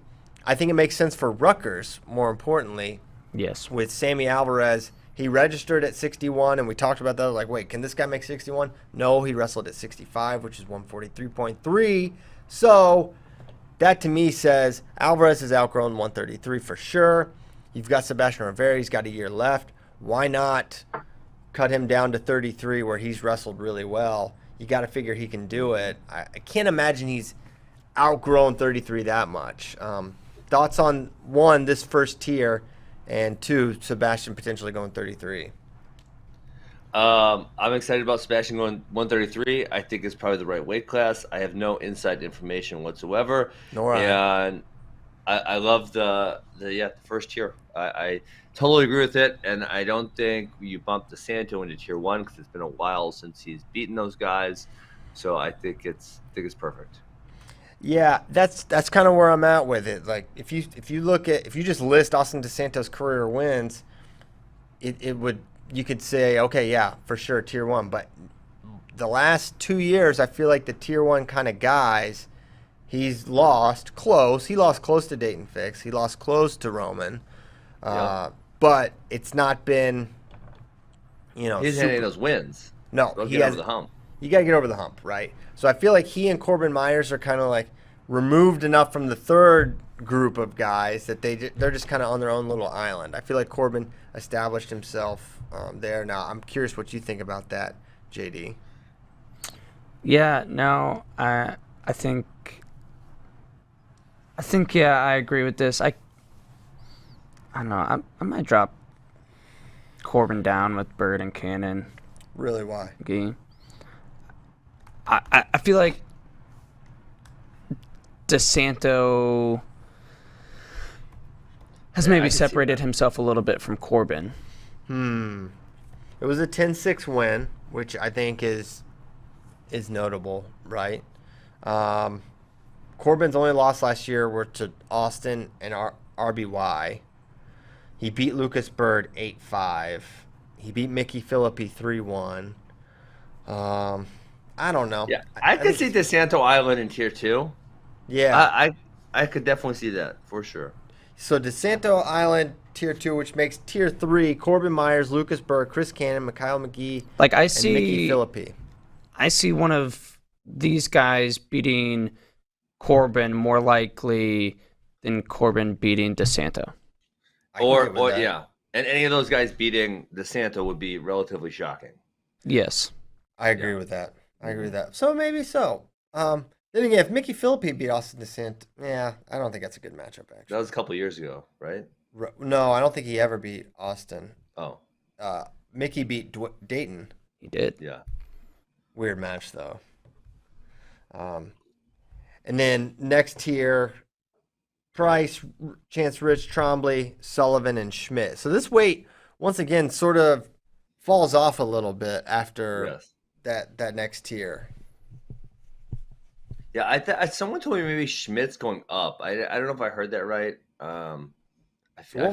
I think it makes sense for Rutgers, more importantly. Yes. With Sammy Alvarez, he registered at 61, and we talked about that. Like, wait, can this guy make 61? No, he wrestled at 65, which is 143.3. So that to me says Alvarez has outgrown 133 for sure. You've got Sebastian Rivera. He's got a year left. Why not cut him down to 33 where he's wrestled really well? You got to figure he can do it. I can't imagine he's outgrown 33 that much. Thoughts on, 1, this first tier, and 2, Sebastian potentially going 33? I'm excited about Sebastian going 133. I think it's probably the right weight class. I have no inside information whatsoever. Nor I. And I love the first tier. I totally agree with it, and I don't think you bump DeSanto into tier 1 because it's been a while since he's beaten those guys. So I think it's perfect. Yeah, that's kind of where I'm at with it. Like if you just list Austin DeSanto's career wins, you could say, okay, yeah, for sure, tier 1. But the last 2 years, I feel like the tier 1 kind of guys, he's lost close. He lost close to Dayton Fix. He lost close to Roman. But it's not been, he hasn't had any of those wins. No, he has over the hump. You got to get over the hump, right? So I feel like he and Corbin Myers are kind of like removed enough from the third group of guys that they're just kind of on their own little island. I feel like Corbin established himself there. Now, I'm curious what you think about that, JD. Yeah, no, I think yeah, I agree with this. I don't know. I might drop Corbin down with Bird and Cannon. Really, why? Okay. I feel like DeSanto has maybe separated himself a little bit from Corbin. It was a 10-6 win, which I think is notable, right? Corbin's only loss last year were to Austin and RBY. He beat Lucas Bird 8-5. He beat Mickey Philippi 3-1. I don't know. Yeah, I could see DeSanto Island in tier 2. Yeah. I could definitely see that for sure. So DeSanto Island tier 2, which makes tier 3 Corbin Myers, Lucas Bird, Chris Cannon, Mikhail McGee, and Mickey Philippi. I see one of these guys beating Corbin more likely than Corbin beating DeSanto. Or yeah. And any of those guys beating DeSanto would be relatively shocking. Yes. I agree with that. So maybe so. Then again, if Mickey Philippi beat Austin DeSanto, yeah, I don't think that's a good matchup, actually. That was a couple years ago, right? No, I don't think he ever beat Austin. Oh. Mickey beat Dayton. He did. Yeah. Weird match, though. And then next tier, Price, Chance Rich, Trombley, Sullivan, and Schmidt. So this weight, once again, sort of falls off a little bit after that next tier. Yeah, someone told me maybe Schmidt's going up. I don't know if I heard that right. I feel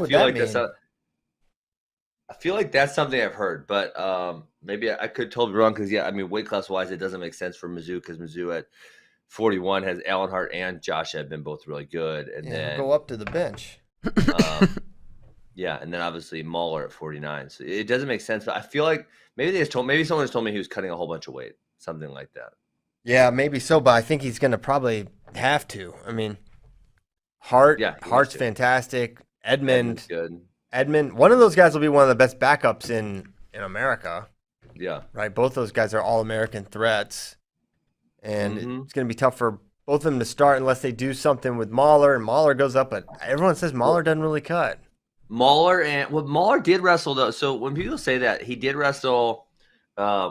like that's something I've heard, but maybe I could totally be wrong because weight class wise, it doesn't make sense for Mizzou because Mizzou at 41 has Alan Hart and Josh have been both really good, and then go up to the bench. And then obviously Mahler at 49. So it doesn't make sense, but I feel like maybe someone just told me he was cutting a whole bunch of weight, something like that. Yeah, maybe so, but I think he's going to probably have to. I mean, Hart's fantastic. Edmund's good. Edmund, one of those guys will be one of the best backups in America. Yeah. Right? Both those guys are All-American threats. And it's going to be tough for both of them to start unless they do something with Mahler, and Mahler goes up, but everyone says Mahler doesn't really cut. Mahler did wrestle, though. So when people say that, he did wrestle.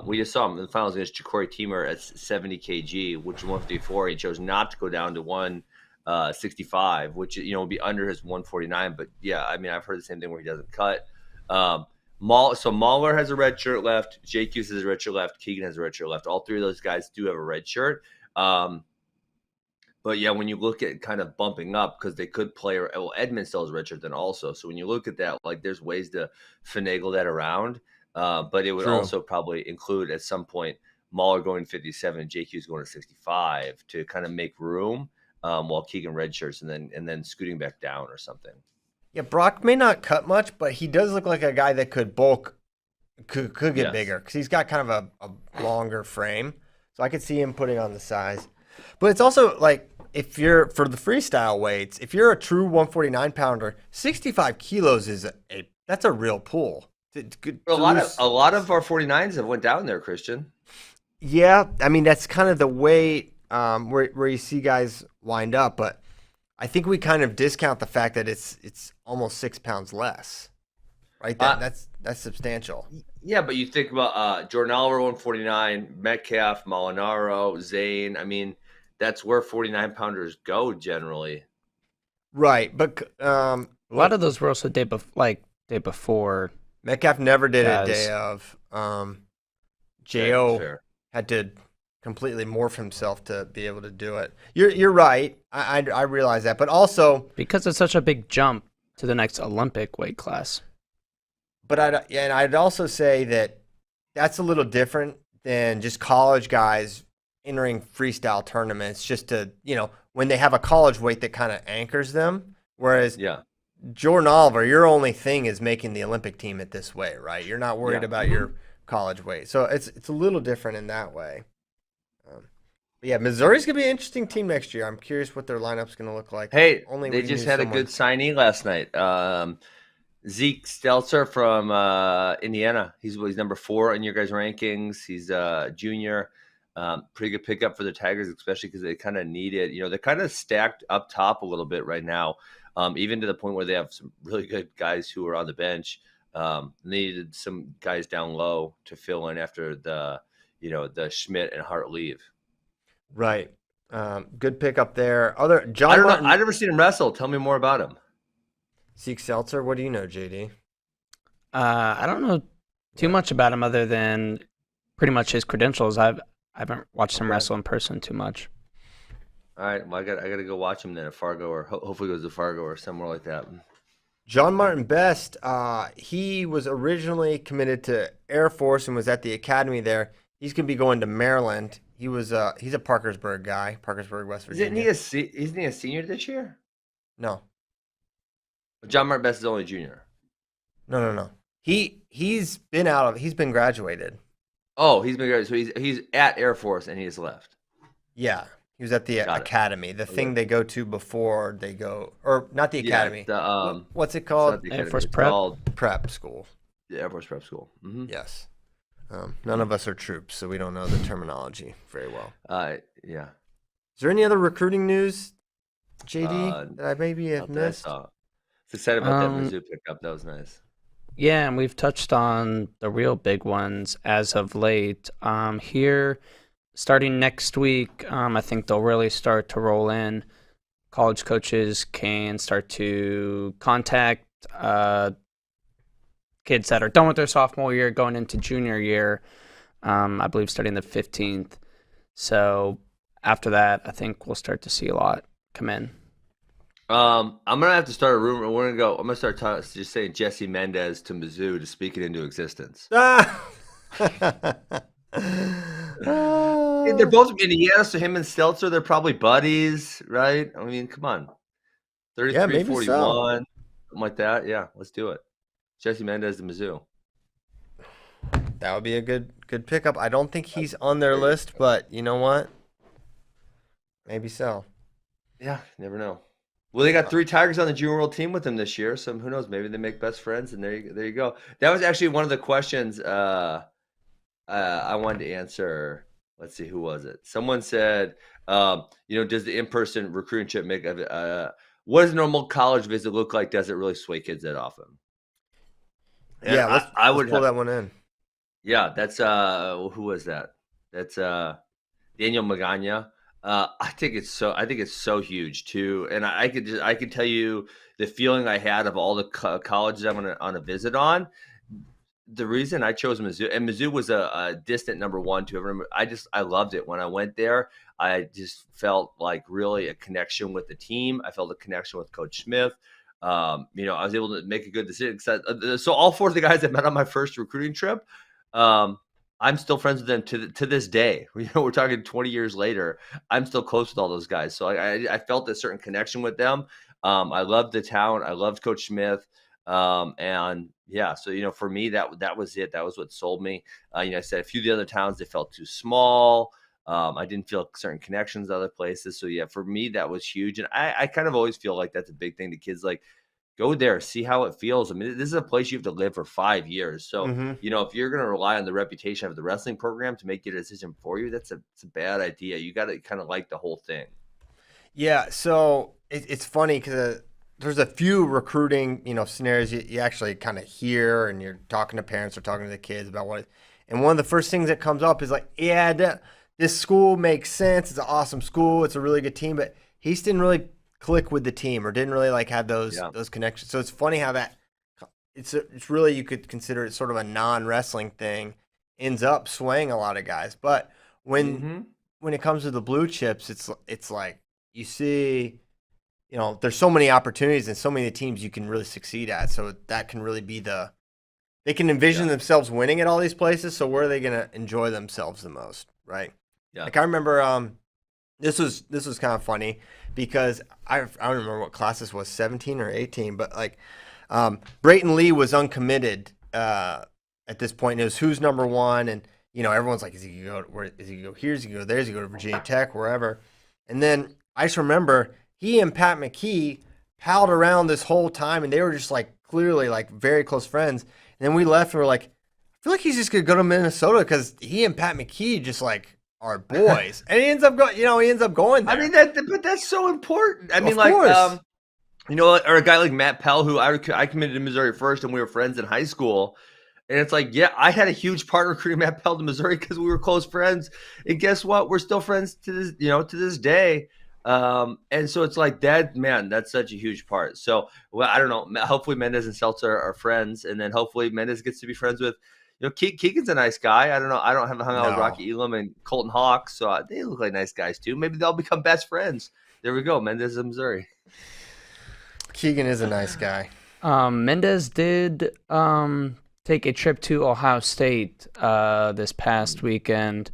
We just saw him in the finals against Ja'Cory Teamer at 70 kg, which was 154. He chose not to go down to 165, which would be under his 149. But yeah, I've heard the same thing where he doesn't cut. So Mahler has a red shirt left. Jake Hughes has a red shirt left. Keegan has a red shirt left. All three of those guys do have a red shirt. But yeah, when you look at kind of bumping up, because they could play, Edmund still has a red shirt then also. So when you look at that, there's ways to finagle that around. But it would also probably include at some point Mahler going 57 and Jake Hughes going to 65 to kind of make room while Keegan redshirts and then scooting back down or something. Yeah, Brock may not cut much, but he does look like a guy that could bulk, could get bigger because he's got kind of a longer frame. So I could see him putting on the size. But it's also if you're for the freestyle weights, if you're a true 149 pounder, 65 kilos that's a real pull. A lot of our 49s have went down there, Christian. Yeah, that's kind of the weight where you see guys wind up, but I think we kind of discount the fact that it's almost 6 pounds less, right? That's substantial. Yeah, but you think about Jordan Oliver 149, Metcalf, Molinaro, Zane. That's where 49 pounders go generally. Right, but a lot of those were also day before. Metcalf never did it day of. Jo had to completely morph himself to be able to do it. You're right. I realize that, but also because it's such a big jump to the next Olympic weight class. But I'd also say that that's a little different than just college guys entering freestyle tournaments just to, when they have a college weight that kind of anchors them. Whereas Yeah. Jordan Oliver, your only thing is making the Olympic team at this weight, right? You're not worried Yeah. about your college weight. So it's a little different in that way. But yeah, Missouri's going to be an interesting team next year. I'm curious what their lineup's going to look like. Hey, Only they we just knew had a someone. good signee last night. Zeke Stelzer from Indiana. He's number 4 in your guys' rankings. He's a junior. Pretty good pickup for the Tigers, especially because they kind of need it. They're kind of stacked up top a little bit right now, even to the point where they have some really good guys who are on the bench. Needed some guys down low to fill in after the Schmidt and Hart leave. Right. Good pickup there. John I don't Martin, know. I've never seen him wrestle. Tell me more about him. Zeke Seltzer. What do you know, JD? I don't know too much about him other than pretty much his credentials. I haven't watched him wrestle in person too much. All right. Well, I got to go watch him then at Fargo, or hopefully goes to Fargo or somewhere like that. John Martin Best, he was originally committed to Air Force and was at the academy there. He's going to be going to Maryland. He's a Parkersburg guy, Parkersburg, West Virginia. Isn't he a senior this year? No. John Martin Best is only junior. No. He's been graduated. Oh, he's been great. So he's at Air Force and he just left. Yeah. He was at the academy, the thing they go to before they go, or not the academy. What's it called? Air Force Prep? Prep school. The Air Force Prep School. Mm-hmm. Yes. None of us are troops, so we don't know the terminology very well. Yeah. Is there any other recruiting news, JD, that I maybe have missed? It's excited about that Mizzou pickup. That was nice. Yeah, and we've touched on the real big ones as of late. Here, starting next week, I think they'll really start to roll in. College coaches can start to contact kids that are done with their sophomore year, going into junior year, I believe starting the 15th. So after that, I think we'll start to see a lot come in. I'm gonna have to start a rumor. I'm gonna start just saying Jesse Mendez to Mizzou to speak it into existence. They're both Indiana, so him and Stelzer, they're probably buddies, right? I mean, come on. 33, 41, something like that. Yeah, let's do it. Jesse Mendez to Mizzou. That would be a good pickup. I don't think he's on their list, but you know what? Maybe so. Yeah, never know. Well, they got 3 Tigers on the Junior World team with them this year, so who knows? Maybe they make best friends, and there you go. That was actually one of the questions I wanted to answer. Let's see, who was it? Someone said, does the in-person recruiting trip make what does a normal college visit look like? Does it really sway kids that often? And yeah, I would pull that one in. Yeah, that's who was that? That's Daniel Magana. I think it's so huge too, and I could tell you the feeling I had of all the colleges I'm on a visit on. The reason I chose Mizzou, and Mizzou was a distant number 1 to everyone. I loved it when I went there. I just felt like really a connection with the team. I felt a connection with Coach Smith. I was able to make a good decision. So all 4 of the guys I met on my first recruiting trip, I'm still friends with them to this day. We're talking 20 years later. I'm still close with all those guys. So I felt a certain connection with them. I loved the town. I loved Coach Smith. And yeah, so, for me, that was it. That was what sold me. I said a few of the other towns, they felt too small. I didn't feel certain connections to other places. So yeah, for me, that was huge. And I kind of always feel like that's a big thing to kids. Like, go there, see how it feels. I mean, this is a place you have to live for 5 years. So, if you're going to rely on the reputation of the wrestling program to make your decision for you, it's a bad idea. You got to kind of like the whole thing. Yeah. So it's funny because there's a few recruiting, scenarios you actually kind of hear, and you're talking to parents or talking to the kids about what. And one of the first things that comes up is like, yeah, this school makes sense. It's an awesome school. It's a really good team, but he just didn't really click with the team or didn't really like have those connections. So it's funny how that it's really, you could consider it sort of a non-wrestling thing, ends up swaying a lot of guys. But when it comes to the blue chips, it's like you see, there's so many opportunities and so many teams you can really succeed at. So that can really be the they can envision themselves winning at all these places. So where are they going to enjoy themselves the most, right? Yeah. Like I remember, this was kind of funny because I don't remember what class this was, 17 or 18, but like Brayton Lee was uncommitted at this point. It was who's number one, and everyone's like, is he gonna go? Where is he gonna go? Here? Is he gonna go there? Is he gonna go to Virginia Tech? Wherever. And then I just remember he and Pat McKee palled around this whole time, and they were just like clearly like very close friends. And then we left, and we're like, I feel like he's just gonna go to Minnesota because he and Pat McKee just like are boys, and he ends up going. He ends up going there. I mean but that's so important. I mean, of like, course. or a guy like Matt Pell, who I committed to Missouri first, and we were friends in high school. And it's like, yeah, I had a huge part recruiting Matt Pell to Missouri because we were close friends. And guess what? We're still friends to this day. And so it's like that, man, that's such a huge part. So, well, I don't know. Hopefully Mendez and Seltzer are friends. And then hopefully Mendez gets to be friends with, Keegan's a nice guy. I don't know. I don't have hung out with Rocky Elam and Colton Hawk. So they look like nice guys too. Maybe they'll become best friends. There we go. Mendez and Missouri. Keegan is a nice guy. Mendez did take a trip to Ohio State this past weekend.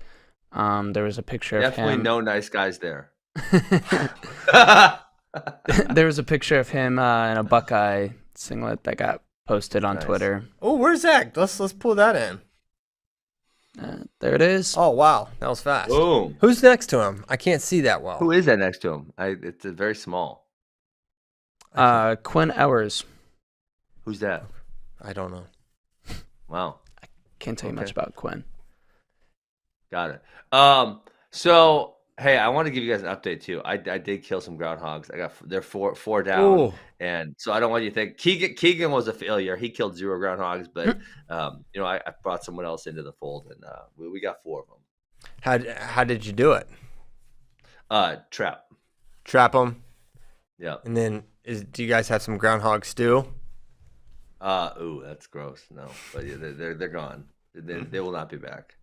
There was a picture of him. Definitely no nice guys there. There was a picture of him in a Buckeye singlet that got posted on Twitter. Oh, where's that? Let's pull that in. There it is. Oh, wow. That was fast. Boom. Who's next to him? I can't see that well. Who is that next to him? It's very small. Quinn Ewers. Who's that? I don't know. Wow. I can't tell you much about Quinn. Got it. So hey, I want to give you guys an update too. I did kill some groundhogs. They're four down. Ooh. And so I don't want you to think Keegan was a failure. He killed 0 groundhogs, but I brought someone else into the fold, and we got 4 of them. How did you do it? Trap them. Yeah. And then do you guys have some groundhog stew? Ooh, that's gross. No, but yeah, they're gone. They will not be back.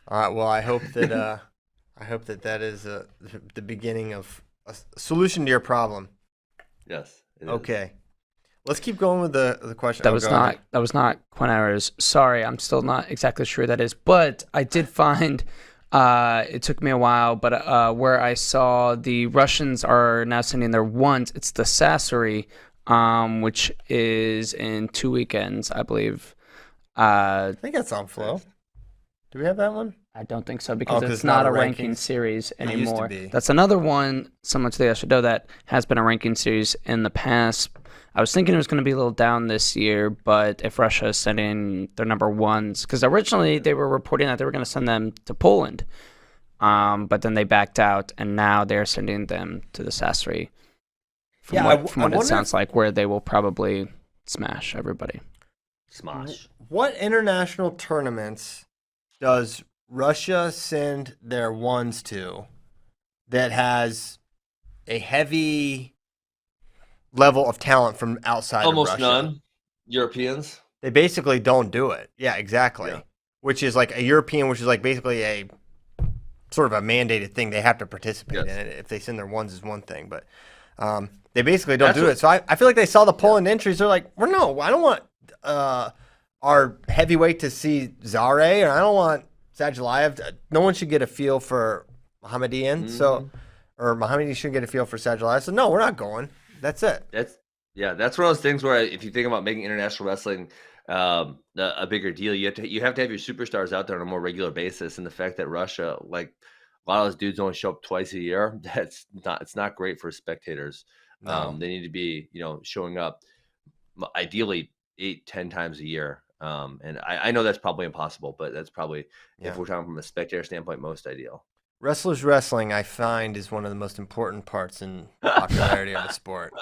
All right. Well, I hope that that is the beginning of a solution to your problem. Yes. Okay. Let's keep going with the question. That was not Quinn Ewers. Sorry, I'm still not exactly sure who that is, but I did find. It took me a while, but where I saw the Russians are now sending their ones, it's the Sassery, which is in 2 weekends, I believe. I think that's on Flow. Do we have that one? I don't think so because it's not a ranking series anymore. It used to be. That's another one, similar to the Ashido, that has been a ranking series in the past. I was thinking it was going to be a little down this year, but if Russia is sending their number ones, because originally they were reporting that they were going to send them to Poland, but then they backed out, and now they're sending them to the Sassery. From what it sounds like, where they will probably smash everybody. Smash. What international tournaments does Russia send their ones to that has a heavy level of talent from outside Almost of Russia? none. Europeans. They basically don't do it. Yeah, exactly. Yeah. Which is like a European, which is like basically a sort of a mandated thing. They have to participate in it. If they send their ones is one thing, but they basically don't do it. So I feel like they saw the Poland entries. They're like, I don't want our heavyweight to see Zare, or I don't want Sadulayev. No one should get a feel for Mohammedian. Or Mohammedian shouldn't get a feel for Sadulayev. So no, we're not going. That's it. That's one of those things where if you think about making international wrestling a bigger deal, you have to have your superstars out there on a more regular basis. And the fact that Russia, like a lot of those dudes, only show up twice a year, it's not great for spectators. No. They need to be showing up ideally 8-10 times a year. And I know that's probably impossible, but that's probably, if we're talking from a spectator standpoint, most ideal. Wrestlers wrestling, I find, is one of the most important parts in popularity of the sport.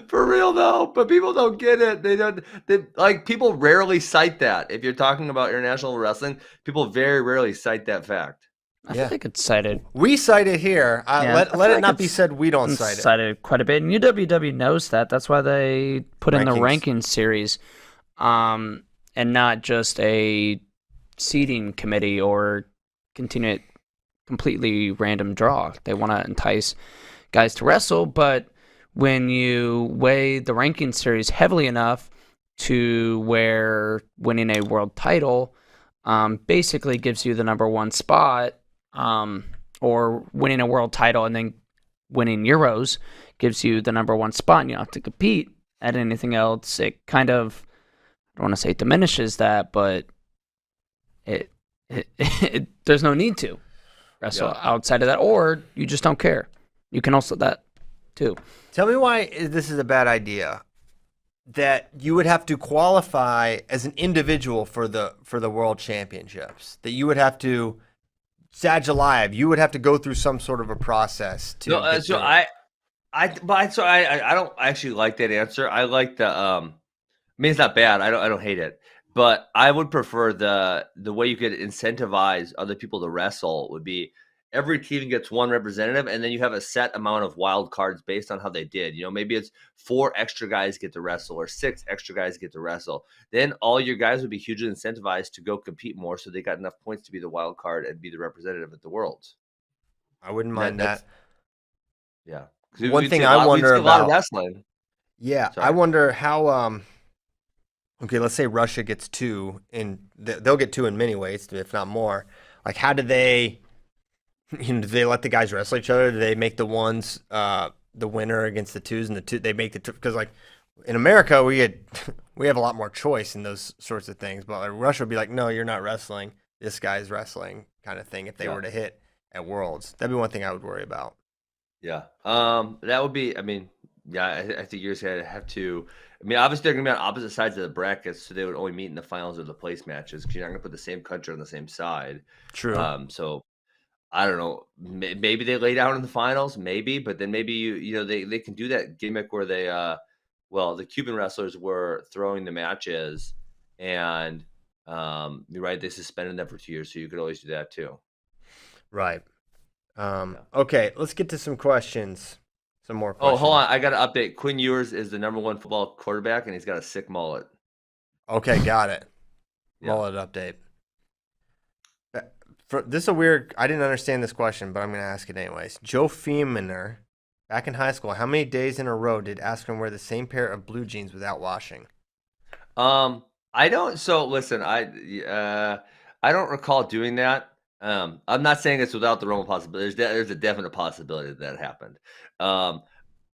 For real though, but people don't get it. People rarely cite that. If you're talking about international wrestling, people very rarely cite that fact. I think it's cited. We cite it here. Let it not be said we don't cite it. Cited quite a bit. And UWW knows that. That's why they put in the ranking series, and not just a seeding committee or continue completely random draw. They want to entice guys to wrestle, but when you weigh the ranking series heavily enough, to where winning a world title basically gives you the number one spot, or winning a world title and then winning Euros gives you the number one spot, and you don't have to compete at anything else. It kind of, I don't want to say diminishes that, but it there's no need to wrestle outside of that, or you just don't care. You can also that too. Tell me why this is a bad idea. That you would have to qualify as an individual for the world championships. That you would have to Sajalive. You would have to go through some sort of a process to. No, so I don't actually like that answer. I like the I mean, it's not bad. I don't hate it, but I would prefer the way you could incentivize other people to wrestle would be every team gets one representative, and then you have a set amount of wild cards based on how they did. You know, maybe it's 4 extra guys get to wrestle or 6 extra guys get to wrestle. Then all your guys would be hugely incentivized to go compete more, so they got enough points to be the wild card and be the representative at the Worlds. I wouldn't mind that. Yeah. One thing I wonder about a lot of wrestling. Yeah, Sorry. I wonder how. Okay, let's say Russia gets 2, and they'll get 2 in many ways, if not more. Like, how do they? Do they let the guys wrestle each other? Do they make the ones the winner against the 2s, and the 2 they make the because like in America we have a lot more choice in those sorts of things, but like Russia would be like, no, you're not wrestling. This guy's wrestling, kind of thing. If they were to hit at Worlds, that'd be one thing I would worry about. Yeah. That would be. I mean, yeah. I think you're gonna have to. I mean, obviously they're gonna be on opposite sides of the brackets, so they would only meet in the finals or the place matches because you're not gonna put the same country on the same side. True. So. I don't know. Maybe they lay down in the finals, maybe, but then maybe you know they can do that gimmick where they the Cuban wrestlers were throwing the matches, and you're right, they suspended them for 2 years, so you could always do that too. Right. Okay, let's get to some questions. Some more questions. Oh, hold on, I got to update. Quinn Ewers is the number 1 football quarterback, and he's got a sick mullet. Okay, got it. Mullet update. This is a weird. I didn't understand this question, but I'm going to ask it anyways. Joe Femener, back in high school, how many days in a row did Askren wear the same pair of blue jeans without washing? I don't. So listen, I don't recall doing that. I'm not saying it's without the realm of possibility. There's a definite possibility that happened.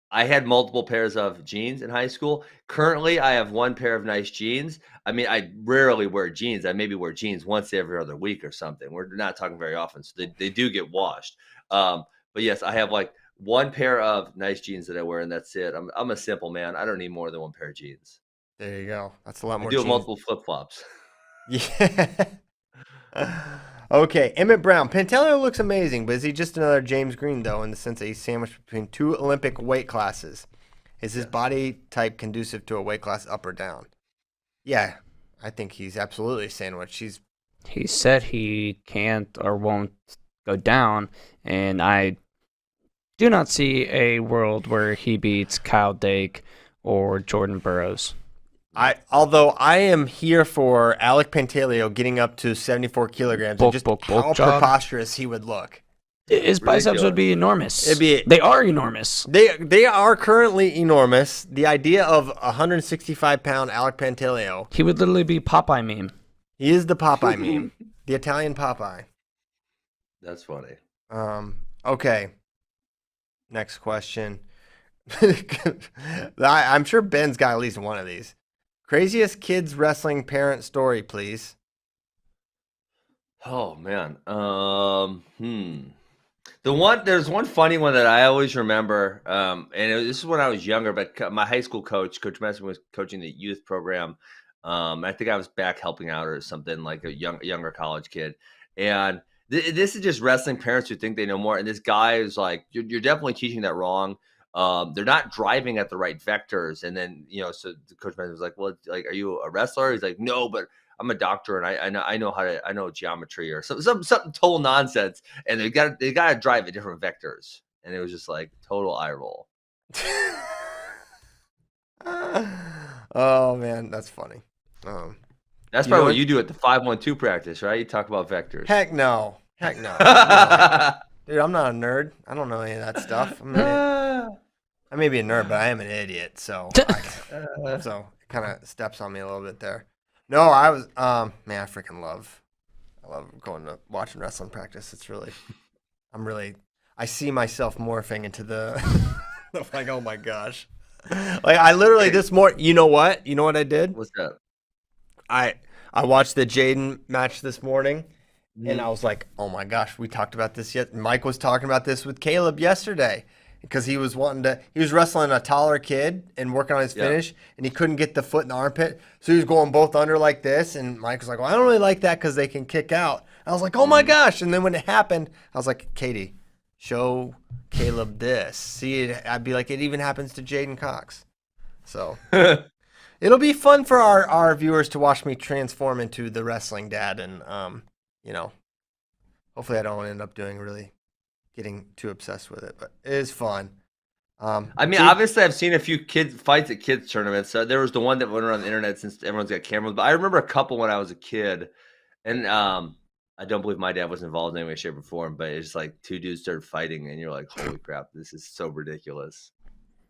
I had multiple pairs of jeans in high school. Currently, I have 1 pair of nice jeans. I mean, I rarely wear jeans. I maybe wear jeans once every other week or something. We're not talking very often, so they do get washed. But yes, I have like 1 pair of nice jeans that I wear, and that's it. I'm a simple man. I don't need more than 1 pair of jeans. There you go. That's a lot more. I do have multiple flip flops. Yeah. Okay, Emmett Brown. Pantaleo looks amazing, but is he just another James Green, though, in the sense that he's sandwiched between 2 Olympic weight classes? Is his body type conducive to a weight class up or down? Yeah, I think he's absolutely sandwiched. He said he can't or won't go down, and I do not see a world where he beats Kyle Dake or Jordan Burroughs. Although I am here for Alec Pantaleo getting up to 74 kilograms and just how preposterous he would look. His biceps would be enormous. They are enormous. They are currently enormous. The idea of 165-pound Alec Pantaleo. He would literally be Popeye meme. He is the Popeye meme. The Italian Popeye. That's funny. Okay. Next question. I'm sure Ben's got at least one of these. Craziest kids wrestling parent story, please. Oh man. There's one funny one that I always remember. This is when I was younger, but my high school coach, Coach Messon, was coaching the youth program. I think I was back helping out or something, like a younger college kid. And this is just wrestling parents who think they know more. And this guy is like, you're definitely teaching that wrong. They're not driving at the right vectors. And then, so the Coach Messon was like, well, like, are you a wrestler? He's like, no, but I'm a doctor and I know geometry or something total nonsense. And they got to drive at different vectors. And it was just like total eye roll. Oh man, that's funny. That's probably what you do at the 5-1-2 practice, right? You talk about vectors. Heck no. No. Dude, I'm not a nerd. I don't know any of that stuff. I may be a nerd, but I am an idiot. So kind of steps on me a little bit there. No, I was man, I love going to watching wrestling practice. It's really I see myself morphing into the like, oh my gosh. Like I literally you know what I did? What's that? I watched the Jaden match this morning, and I was like, oh my gosh, we talked about this yet. Mike was talking about this with Caleb yesterday because he was wrestling a taller kid and working on his finish, and he couldn't get the foot in the armpit, so he was going both under like this, and Mike was like, well, I don't really like that because they can kick out. I was like, oh my gosh, and then when it happened, I was like, Katie, show Caleb this. See, I'd be like, it even happens to Jaden Cox. So it'll be fun for our viewers to watch me transform into the wrestling dad, and hopefully I don't end up getting too obsessed with it, but it is fun. Obviously I've seen a few fights at kids tournaments. There was the one that went around the internet since everyone's got cameras, but I remember a couple when I was a kid, and I don't believe my dad was involved in any way, shape, or form, but it's like two dudes started fighting, and you're like, holy crap, this is so ridiculous.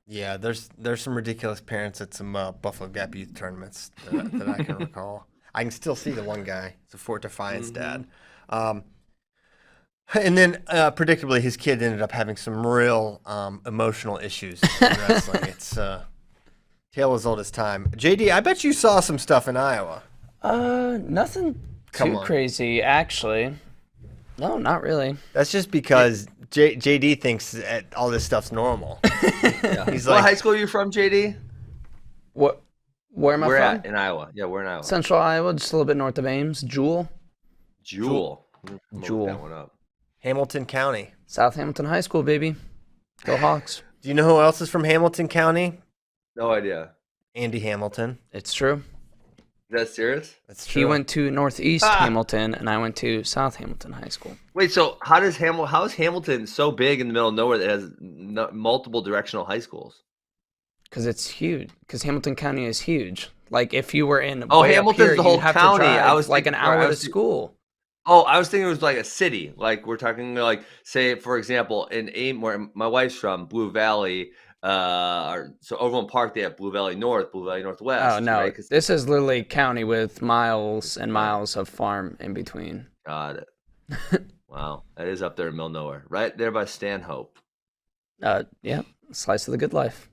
Yeah, there's some ridiculous parents at some Buffalo Gap youth tournaments that I can recall. I can still see the one guy. It's a Fort Defiance dad. And then, predictably, his kid ended up having some real emotional issues in wrestling. It's tale as old as time. JD, I bet you saw some stuff in Iowa. Nothing too crazy, actually. No, not really. That's just because JD thinks that all this stuff's normal. He's what high school are you from, JD? Where am I from? We're at in Iowa. Yeah, we're in Iowa. Central Iowa, just a little bit north of Ames. Jewel. Look that one up. Hamilton County. South Hamilton High School, baby. Go Hawks. Do you know who else is from Hamilton County? No idea. Andy Hamilton. It's true. Is that serious? That's true. He went to Northeast Hamilton, and I went to South Hamilton High School. Wait, so how is Hamilton so big in the middle of nowhere that has multiple directional high schools? Because it's huge. Because Hamilton County is huge. Like if you were in Hamilton's the whole county. I was like an hour to school. Oh, I was thinking it was like a city. Like we're talking like, say, for example, in Ames, where my wife's from, Blue Valley. So Overland Park, they have Blue Valley North, Blue Valley Northwest. Oh no, right? This is literally county with miles and miles of farm in between. Got it. Wow, that is up there in the middle of nowhere, right there by Stanhope. Yeah, slice of the good life.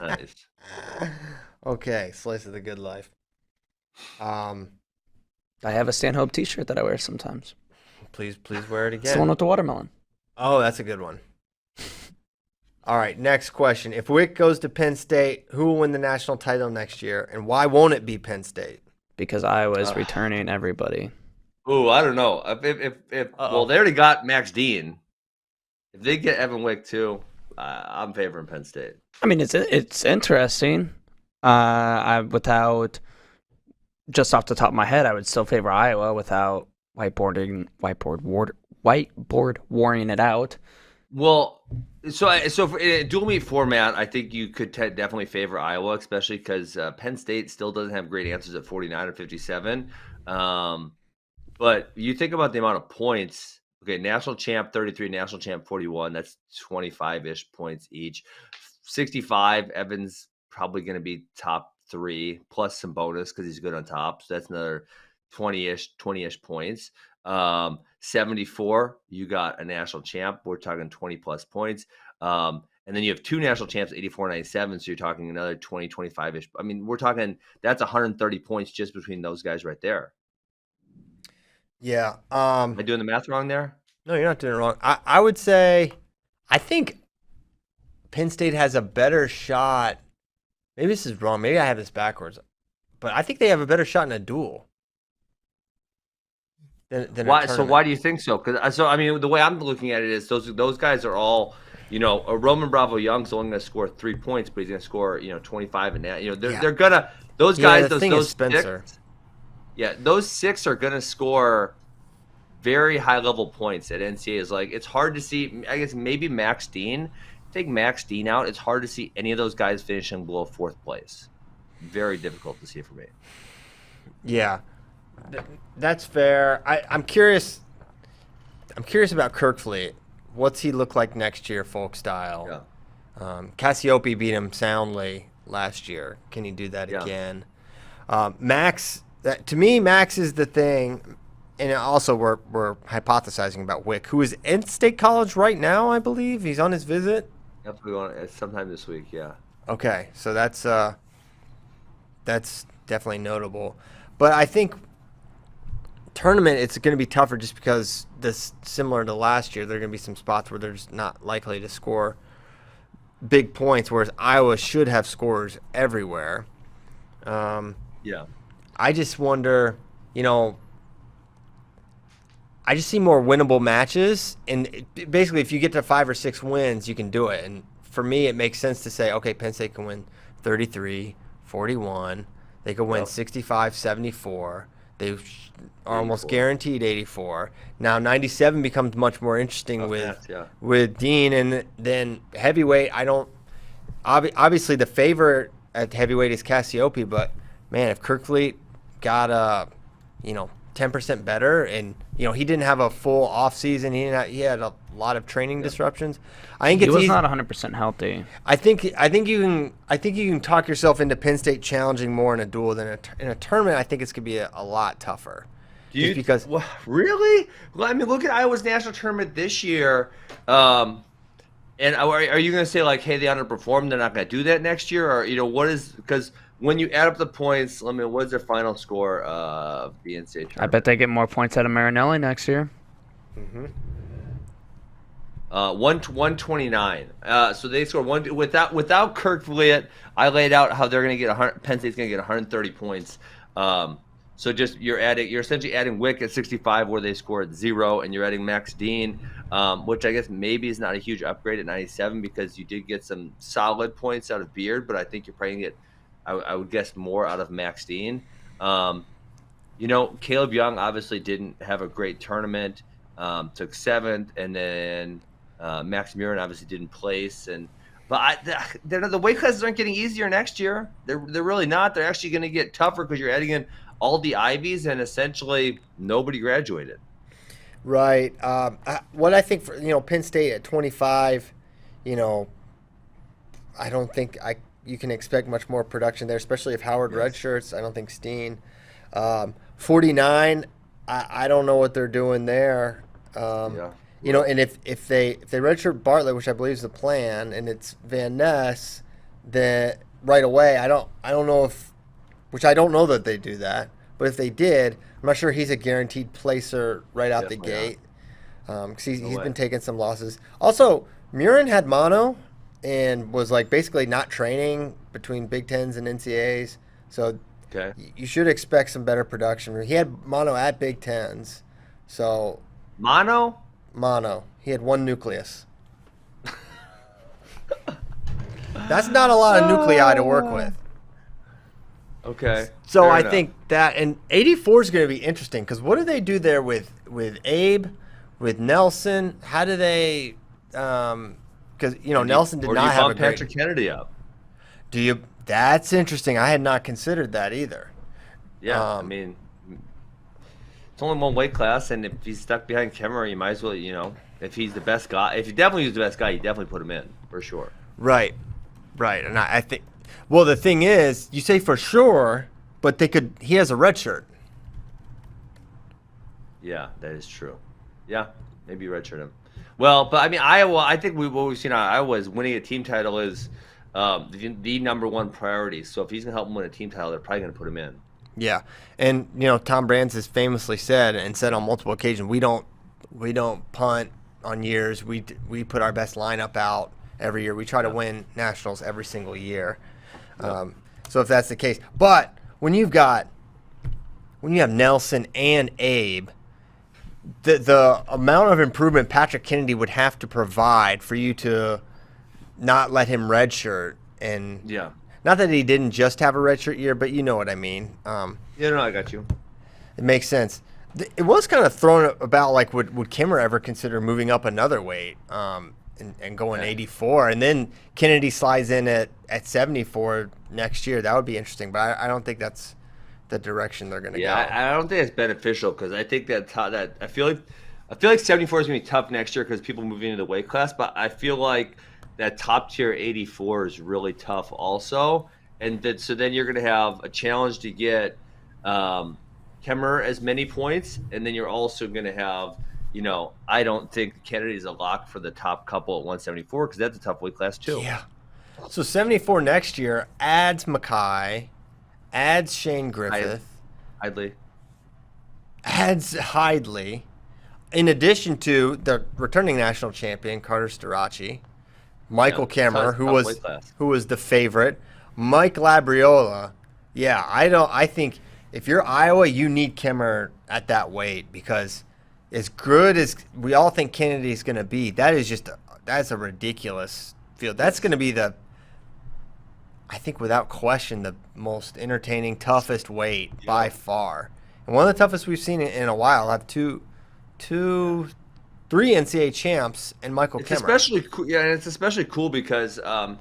Nice. Okay, slice of the good life. I have a Stanhope T-shirt that I wear sometimes. Please wear it again. It's the one with the watermelon. Oh, that's a good one. All right, next question. If Wick goes to Penn State, who will win the national title next year, and why won't it be Penn State? Because Iowa is returning everybody. Oh, I don't know. Well, they already got Max Dean. If they get Evan Wick too, I'm favoring Penn State. I mean, it's interesting. Without just off the top of my head, I would still favor Iowa without whiteboard warring it out. Well, so for in a dual meet format, I think you could definitely favor Iowa, especially because Penn State still doesn't have great answers at 49 or 57. But you think about the amount of points. Okay, national champ 33, national champ 41. That's 25-ish points each. 65, Evans probably going to be top 3 plus some bonus because he's good on top. So that's another 20-ish points. 74, you got a national champ. We're talking 20 plus points. And then you have 2 national champs, 84, 97. So you're talking another 20, 25-ish. I mean, we're talking that's 130 points just between those guys right there. Yeah. Am I doing the math wrong there? No, you're not doing it wrong. I would say, I think Penn State has a better shot. Maybe this is wrong. Maybe I have this backwards. But I think they have a better shot in a duel. Than why? So why do you think so? Because I mean, the way I'm looking at it is those guys are all, a Roman Bravo Young's only going to score 3 points, but he's going to score 25 and that. They're gonna those guys. Those Spencer. 6, those 6 are going to score very high level points at NCAA. Is like it's hard to see. I guess maybe Max Dean. Take Max Dean out, it's hard to see any of those guys finishing below 4th place. Very difficult to see for me. Yeah, that's fair. I'm curious. I'm curious about Kirkfleet. What's he look like next year, folk style? Yeah. Cassiope beat him soundly last year. Can he do that Yeah. again? Max, to me, Max is the thing. And also, we're hypothesizing about Wick, who is in State College right now, I believe. He's on his visit. Definitely sometime this week. Yeah. Okay, so that's definitely notable. But I think tournament, it's going to be tougher just because similar to last year, there are going to be some spots where they're just not likely to score big points, whereas Iowa should have scores everywhere. Yeah. I just wonder, I just see more winnable matches, and basically if you get to 5 or 6 wins, you can do it. And for me, it makes sense to say, okay, Penn State can win 33, 41. They could win 65, 74. They are almost 84. guaranteed 84. Now 97 becomes much more interesting with Dean, and then heavyweight. Obviously the favorite at heavyweight is Cassiope, but man, if Kirkfleet got 10% better, and he didn't have a full off season, he had a lot of training disruptions. I think He was not 100% healthy. I think you can talk yourself into Penn State challenging more in a duel than in a tournament. I think it's gonna be a lot tougher. Really? Well, I mean, look at Iowa's national tournament this year. And are you going to say, like, hey, they underperformed, they're not going to do that next year? Or, what is – because when you add up the points, what is their final score of the NCAA tournament? I bet they get more points out of Marinelli next year. Mm-hmm. 129. So they scored one without Kirk Vliet. I laid out how they're going to get Penn State's going to get 130 points. So just you're essentially adding Wick at 65 where they scored 0, and you're adding Max Dean, which I guess maybe is not a huge upgrade at 97 because you did get some solid points out of Beard, but I think you're probably going to get, I would guess, more out of Max Dean. Caleb Young obviously didn't have a great tournament, took 7th, and then Max Murin obviously didn't place. But the weight classes aren't getting easier next year. They're really not. They're actually going to get tougher because you're adding in all the Ivies, and essentially nobody graduated. Right. What I think for Penn State at 25, I don't think you can expect much more production there, especially if Howard redshirts. I don't think Steen. 49, I don't know what they're doing there. And if they redshirt Bartlett, which I believe is the plan, and it's Van Ness, then right away I don't know which I don't know that they do that, but if they did, I'm not sure he's a guaranteed placer right out the gate, because he's been taking some losses. Also, Murin had mono and was basically not training between Big Tens and NCAAs, so you should expect some better production. He had mono at Big Tens, so mono. He had 1 nucleus. That's not a lot of nuclei to work with. Okay. So I think that, and 84 is going to be interesting because what do they do there with Abe, with Nelson? How do they? Because Nelson did not have a great. Patrick Kennedy up. Do you? That's interesting. I had not considered that either. Yeah, it's only one weight class, and if he's stuck behind Kemmerer, you might as well, if he's the best guy. If you definitely use the best guy, you definitely put him in for sure. Right. And I think. Well, the thing is, you say for sure, but he has a red shirt. Yeah, that is true. Yeah, maybe redshirt him. Well, but Iowa, I think what we've seen out of Iowa is winning a team title is the number one priority. So if he's going to help them win a team title, they're probably going to put him in. Yeah. And, Tom Brands has famously said on multiple occasions, we don't punt on years. We put our best lineup out every year. We try to win nationals every single year. So if that's the case, but when you have Nelson and Abe, the amount of improvement Patrick Kennedy would have to provide for you to not let him redshirt, and not that he didn't just have a redshirt year, but you know what I mean. I got you. It makes sense. It was kind of thrown about would Kimmer ever consider moving up another weight? And going 84, and then Kennedy slides in at 74 next year. That would be interesting, but I don't think that's the direction they're going to go. I don't think it's beneficial because I think that I feel like 74 is going to be tough next year because people moving into the weight class. But I feel like that top tier 84 is really tough also. And so then you're going to have a challenge to get Kemmer as many points. And then you're also going to have, I don't think Kennedy is a lock for the top couple at 174 because that's a tough weight class too. Yeah. So 74 next year adds Mackay, adds Shane Griffith, Hidley. adds Hidley, in addition to the returning national champion Carter Starachi, Michael Kemmer, who was the favorite, Mike Labriola. Yeah, I think if you're Iowa, you need Kemmer at that weight because as good as we all think Kennedy's going to be, that's a ridiculous field. That's going to be I think without question, the most entertaining, toughest weight by far. And one of the toughest we've seen in a while. I have three NCAA champs and Michael Kemmer. Especially cool, and it's especially cool because, I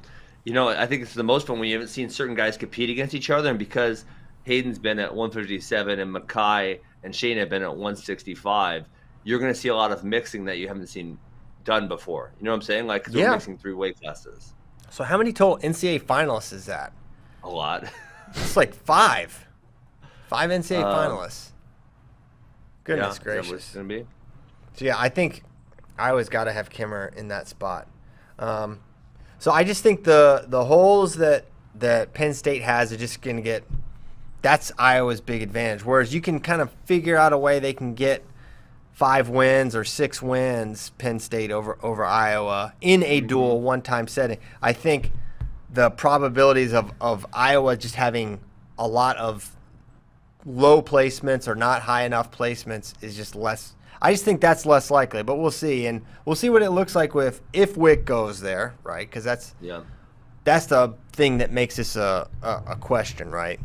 think it's the most fun when you haven't seen certain guys compete against each other. And because Hayden's been at 157 and Mackay and Shane have been at 165, you're going to see a lot of mixing that you haven't seen done before. You know what I'm saying? Like, because we're mixing 3 weight classes. So how many total NCAA finalists is that? A lot. It's like 5. 5 NCAA finalists. Goodness gracious. Is that what it's going to be? So, yeah, I think Iowa's got to have Kemmer in that spot. So I just think the holes that Penn State has are just going to get – that's Iowa's big advantage. Whereas you can kind of figure out a way they can get 5 wins or 6 wins, Penn State over Iowa in a dual one-time setting. I think the probabilities of Iowa just having a lot of low placements or not high enough placements is just less. I just think that's less likely, but we'll see. And we'll see what it looks like if Wick goes there, right? Because that's the thing that makes this a question, right?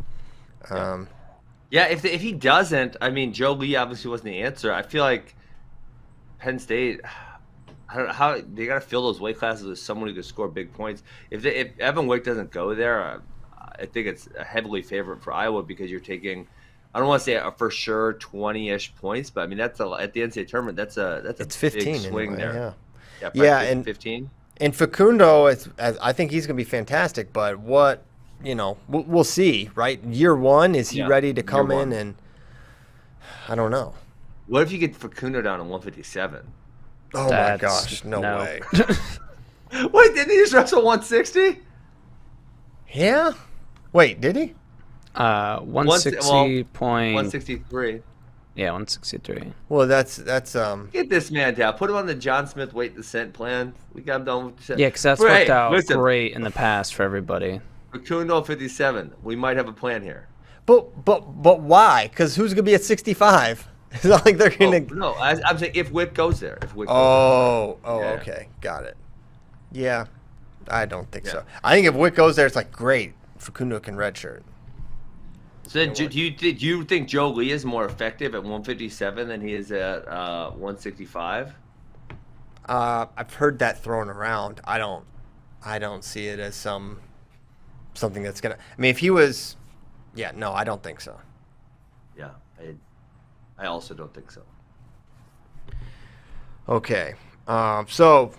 If he doesn't, I mean, Joe Lee obviously wasn't the answer. I feel like Penn State, I don't know how they got to fill those weight classes with someone who can score big points. If Evan Wick doesn't go there, I think it's a heavily favorite for Iowa because you're taking, I don't want to say a for sure 20-ish points, but I mean at the NCAA tournament that's a 15 big swing anyway, there. And 15. And Facundo, I think he's going to be fantastic, but what? We'll see, right? Year one, is he ready to come in? And I don't know. What if you get Facundo down to 157? Oh my gosh, no way. Wait, didn't he just wrestle 160? Yeah. Wait, did he? 160. Yeah, 163. Well, that's Get this man down. Put him on the John Smith weight descent plan. We got him done. Yeah, because that's worked out great in the past for everybody. Facundo 57. We might have a plan here. But why? Because who's gonna be at 65? It's not like they're gonna. No, I'm saying if Wick goes there. Okay, got it. Yeah, I don't think so. I think if Wick goes there, it's like great. Facundo can redshirt. So do you think Joe Lee is more effective at 157 than he is at 165? I've heard that thrown around. I don't see it as something that's gonna. I mean, if he was, no, I don't think so. Yeah, I also don't think so. Okay, so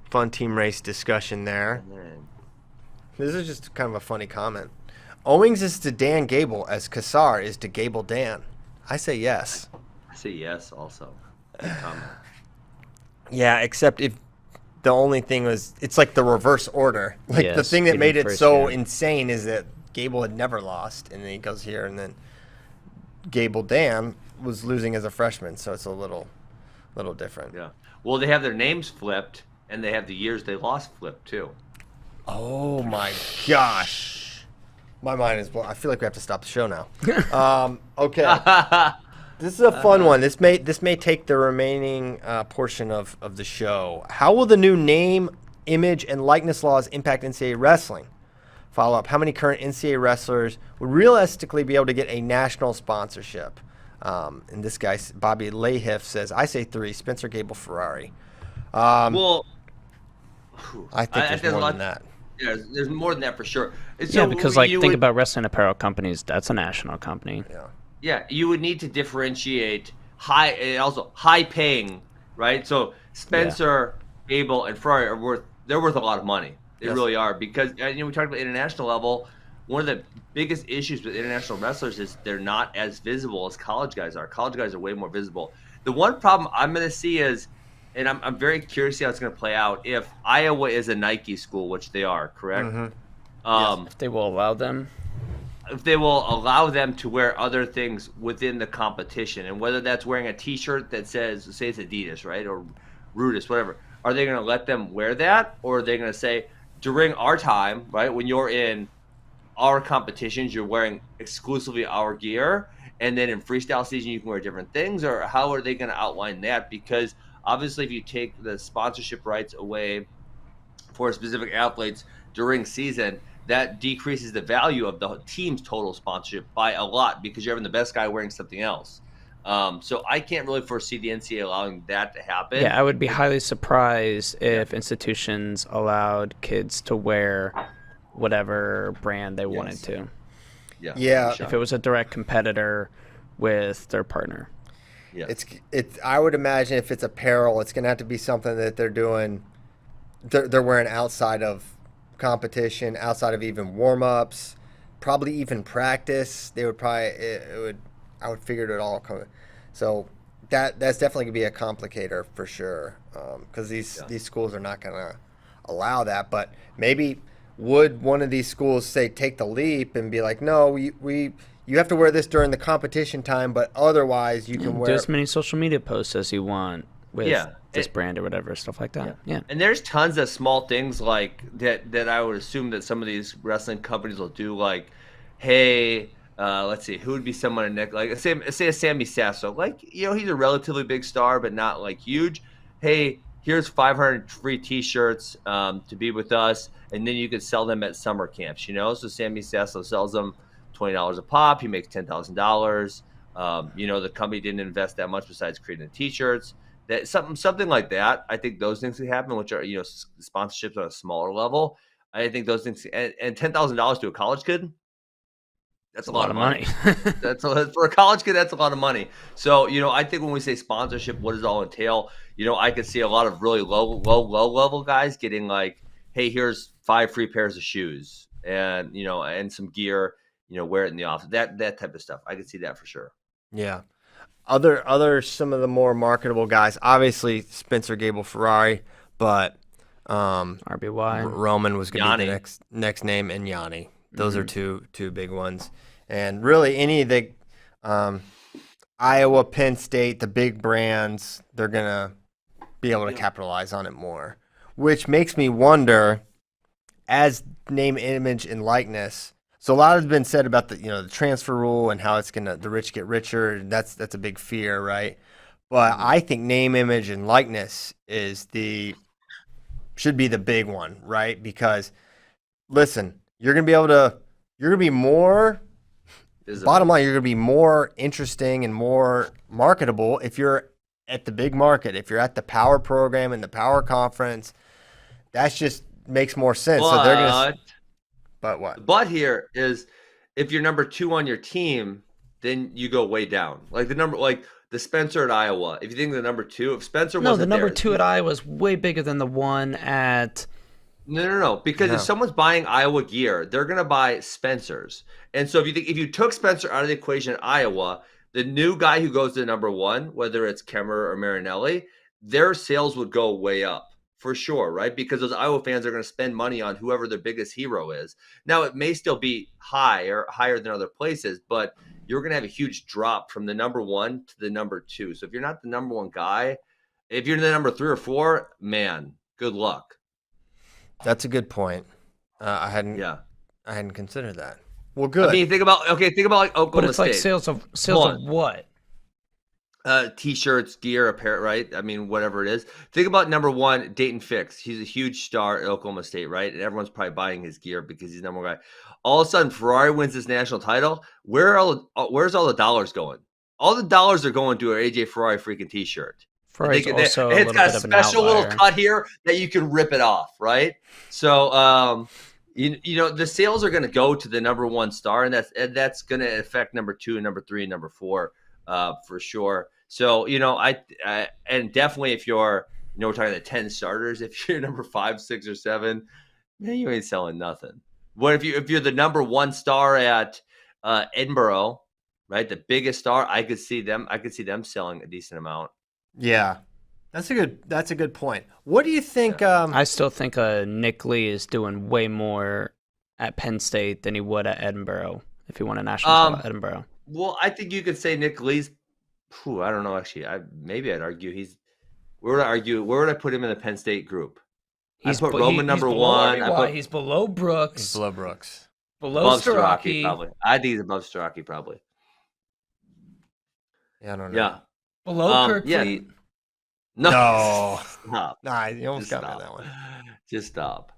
fun team race discussion there. This is just kind of a funny comment. Owings is to Dan Gable as Kassar is to Gable Dan. I say yes. I say yes also. Good comment. Yeah, except if the only thing was, it's like the reverse order. Like the thing that made it so insane is that Gable had never lost, and then he goes here, and then Gable Dan was losing as a freshman, so it's a little different. Yeah. Well, they have their names flipped, and they have the years they lost flipped too. Oh my gosh. My mind is blown. I feel like we have to stop the show now. Okay. This is a fun one. This may take the remaining portion of the show. How will the new name, image, and likeness laws impact NCAA wrestling? Follow up. How many current NCAA wrestlers would realistically be able to get a national sponsorship? And this guy, Bobby Lahiff, says, I say 3, Spencer Gable Ferrari. I think there's more than that. Yeah, there's more than that for sure. Because think about wrestling apparel companies. That's a national company. Yeah, you would need to differentiate high paying, right? So Spencer, Gable, and Ferrari are worth they're worth a lot of money. They Yes. really are, because we talked about international level. One of the biggest issues with international wrestlers is they're not as visible as college guys are. College guys are way more visible. The one problem I'm going to see is, and I'm very curious to see how it's going to play out, if Iowa is a Nike school, which they are, correct? Mm-hmm. If they will allow them. If they will allow them to wear other things within the competition, and whether that's wearing a T-shirt that says, say it's Adidas, right, or Rudis, whatever, are they going to let them wear that, or are they going to say, during our time, right, when you're in our competitions, you're wearing exclusively our gear, and then in freestyle season you can wear different things? Or how are they going to outline that? Because obviously if you take the sponsorship rights away for specific athletes during season, that decreases the value of the team's total sponsorship by a lot, because you're having the best guy wearing something else. So I can't really foresee the NCAA allowing that to happen. Yeah, I would be highly surprised if institutions allowed kids to wear whatever brand they wanted to. Yeah. If it was a direct competitor with their partner. Yeah. It's. I would imagine if it's apparel, it's going to have to be something that they're doing. They're wearing outside of competition, outside of even warm-ups, probably even practice. They would probably I would figure it all come. So that's definitely gonna be a complicator for sure, because these schools are not gonna allow that. But maybe would one of these schools say take the leap and be like, no, you have to wear this during the competition time, but otherwise you can wear do as many social media posts as you want with this brand or whatever, stuff like that. Yeah. And there's tons of small things like that I would assume that some of these wrestling companies will do, like, hey, let's see, who would be someone like say a Sammy Sasso, like, he's a relatively big star but not like huge. Hey, here's 500 free T-shirts to be with us, and then you could sell them at summer camps. So Sammy Sasso sells them $20 a pop. He makes $10,000. The company didn't invest that much besides creating the T-shirts. That something like that. I think those things could happen, which are sponsorships on a smaller level. I think those things, and $10,000 to a college kid, that's a lot of money. For a college kid, that's a lot of money. So I think when we say sponsorship, what does it all entail? I could see a lot of really low level guys getting like, hey, here's 5 free pairs of shoes and and some gear. Wear it in the office. That type of stuff. I could see that for sure. Yeah. Other some of the more marketable guys, obviously Spencer Gable Ferrari, but RBY Roman was going to be the next name, and Yianni. Those are two big ones. And really any of the Iowa, Penn State, the big brands, they're going to be able to capitalize on it more, which makes me wonder, as name, image, and likeness. So a lot has been said about the transfer rule and how it's the rich get richer. And that's a big fear, right? But I think name, image, and likeness should be the big one, right? Because listen, you're gonna be more. Bottom line, you're gonna be more interesting and more marketable if you're at the big market. If you're at the Power program and the Power conference, that just makes more sense. So they're gonna. But what? But here is, if you're number 2 on your team, then you go way down. Like the Spencer at Iowa. If you think the number 2, if Spencer wasn't the number there, 2 at Iowa is way bigger than the one at. No. Because if someone's buying Iowa gear, they're gonna buy Spencer's. And so if you took Spencer out of the equation at Iowa, the new guy who goes to number 1, whether it's Kemmer or Marinelli, their sales would go way up. For sure, right? Because those Iowa fans are going to spend money on whoever their biggest hero is. Now, it may still be higher than other places, but you're going to have a huge drop from the number 1 to the number 2. So if you're not the number 1 guy, if you're the number 3 or 4, man, good luck. That's a good point. I hadn't considered that. Well, good. I mean, think about like Oklahoma But it's like State. sales of what? T-shirts, gear, apparel, right? I mean, whatever it is. Think about number 1, Dayton Fix. He's a huge star at Oklahoma State, right? And everyone's probably buying his gear because he's number 1 guy. All of a sudden, Ferrari wins this national title. Where's all the dollars going? All the dollars are going to an AJ Ferrari freaking T-shirt. Ferrari's also it's got a special little cut here that you can rip it off, right? So, the sales are going to go to the number 1 star, and that's going to affect number 2 and number 3 and number 4. For sure. So, and definitely if you're we're talking the 10 starters. If you're number 5, 6, or 7, man, you ain't selling nothing. What if you're the number 1 star at Edinburgh, right? The biggest star, I could see them selling a decent amount. Yeah. That's a good point. What do you think? I still think Nick Lee is doing way more at Penn State than he would at Edinburgh if he won a national title at Edinburgh. Well, I think you could say Nick Lee's. I don't know. Actually, I'd argue he's. Where would I put him in the Penn State group? I put Roman number 1. He's below Brooks. He's below Brooks. Below Starocki, Starocki. probably. I think he's above Starocki, probably. Yeah, I don't know. Yeah. Below Kirkfleet. Yeah. No. Stop. Nah, you almost Just got me stop. on that one. Just stop.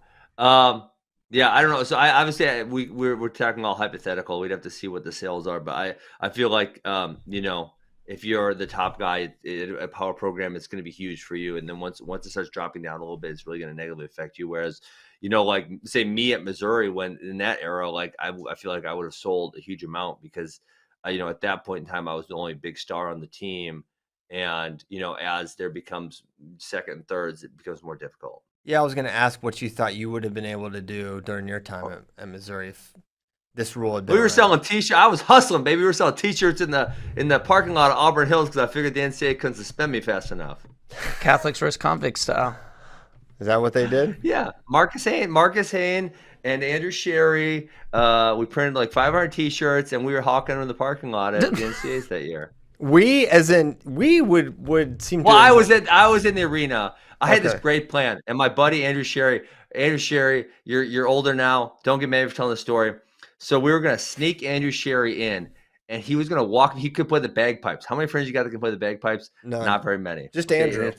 Yeah, I don't know. So I obviously we're talking all hypothetical. We'd have to see what the sales are, but I feel like if you're the top guy at a power program, it's going to be huge for you. And then once it starts dropping down a little bit, it's really going to negatively affect you. Whereas, like say me at Missouri, when in that era, like I feel like I would have sold a huge amount because, at that point in time, I was the only big star on the team. And, as there becomes second and thirds, it becomes more difficult. Yeah, I was going to ask what you thought you would have been able to do during your time at Missouri if this rule had been. We were selling T-shirts. I was hustling, baby. We were selling T-shirts in the parking lot of Auburn Hills because I figured the NCAA couldn't suspend me fast enough. Catholics versus convicts style. Is that what they did? Yeah, Marcus Hain, and Andrew Sherry. We printed like 500 T-shirts, and we were hawking them in the parking lot at the NCAAs that year. We would seem to. Well, I was in the arena. I had this great plan, and my buddy Andrew Sherry, you're older now. Don't get mad for telling the story. So we were gonna sneak Andrew Sherry in, and he was gonna walk. He could play the bagpipes. How many friends you got that can play the bagpipes? None. Not very many. Just Andrew.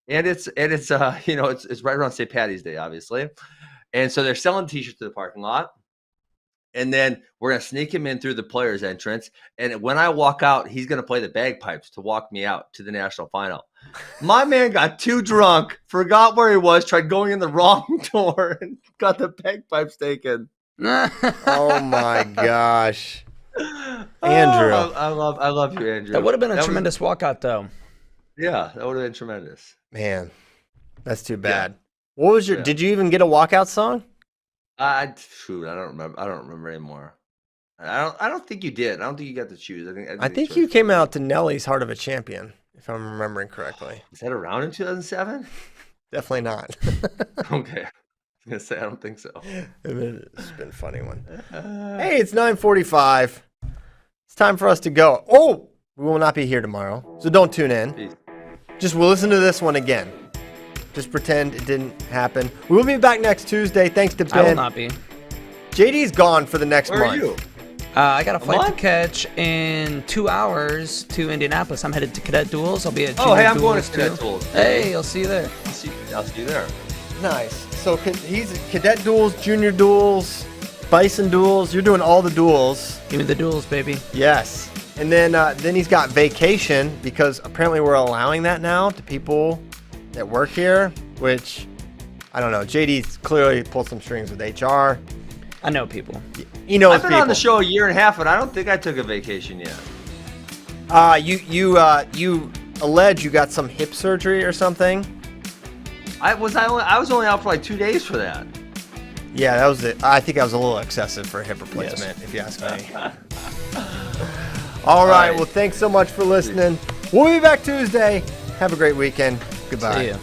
And it's it's right around St. Patty's Day, obviously, and so they're selling T-shirts to the parking lot. And then we're going to sneak him in through the players' entrance. And when I walk out, he's going to play the bagpipes to walk me out to the national final. My man got too drunk, forgot where he was, tried going in the wrong door, and got the bagpipes taken. Oh, my gosh. Andrew. I love you, Andrew. That would have been a tremendous walkout, though. Yeah, that would have been tremendous. Man, that's too bad. Yeah. What was did you even get a walkout song? I don't remember. I don't remember anymore. I don't think you did. I don't think you got to choose. I think you came out to Nelly's Heart of a Champion, if I'm remembering correctly. Is that around in 2007? Definitely not. Okay. I was going to say, I don't think so. It's been a funny one. Hey, it's 9:45. It's time for us to go. Oh, we will not be here tomorrow, so don't tune in. Peace. Just we'll listen to this one again. Just pretend it didn't happen. We will be back next Tuesday. Thanks to Ben. I will not be. JD's gone for the next month. Where are you? I got a flight to catch in 2 hours to Indianapolis. I'm headed to Cadet Duels. I'll be at Junior I'm Duels going to Cadet too. Duels. Hey, I'll see you there. I'll see you there. Nice. So he's Cadet Duels, Junior Duels, Bison Duels. You're doing all the duels. Give me the duels, baby. Yes. And then he's got vacation because apparently we're allowing that now to people that work here, which I don't know. JD's clearly pulled some strings with HR. I know people. He knows I've been people. on the show a year and a half, and I don't think I took a vacation yet. You allege you got some hip surgery or something? I was only out for like 2 days for that. Yeah, that was it. I think that was a little excessive for a hip replacement, if you ask me. All right. Well, thanks so much for listening. We'll be back Tuesday. Have a great weekend. Goodbye. See ya.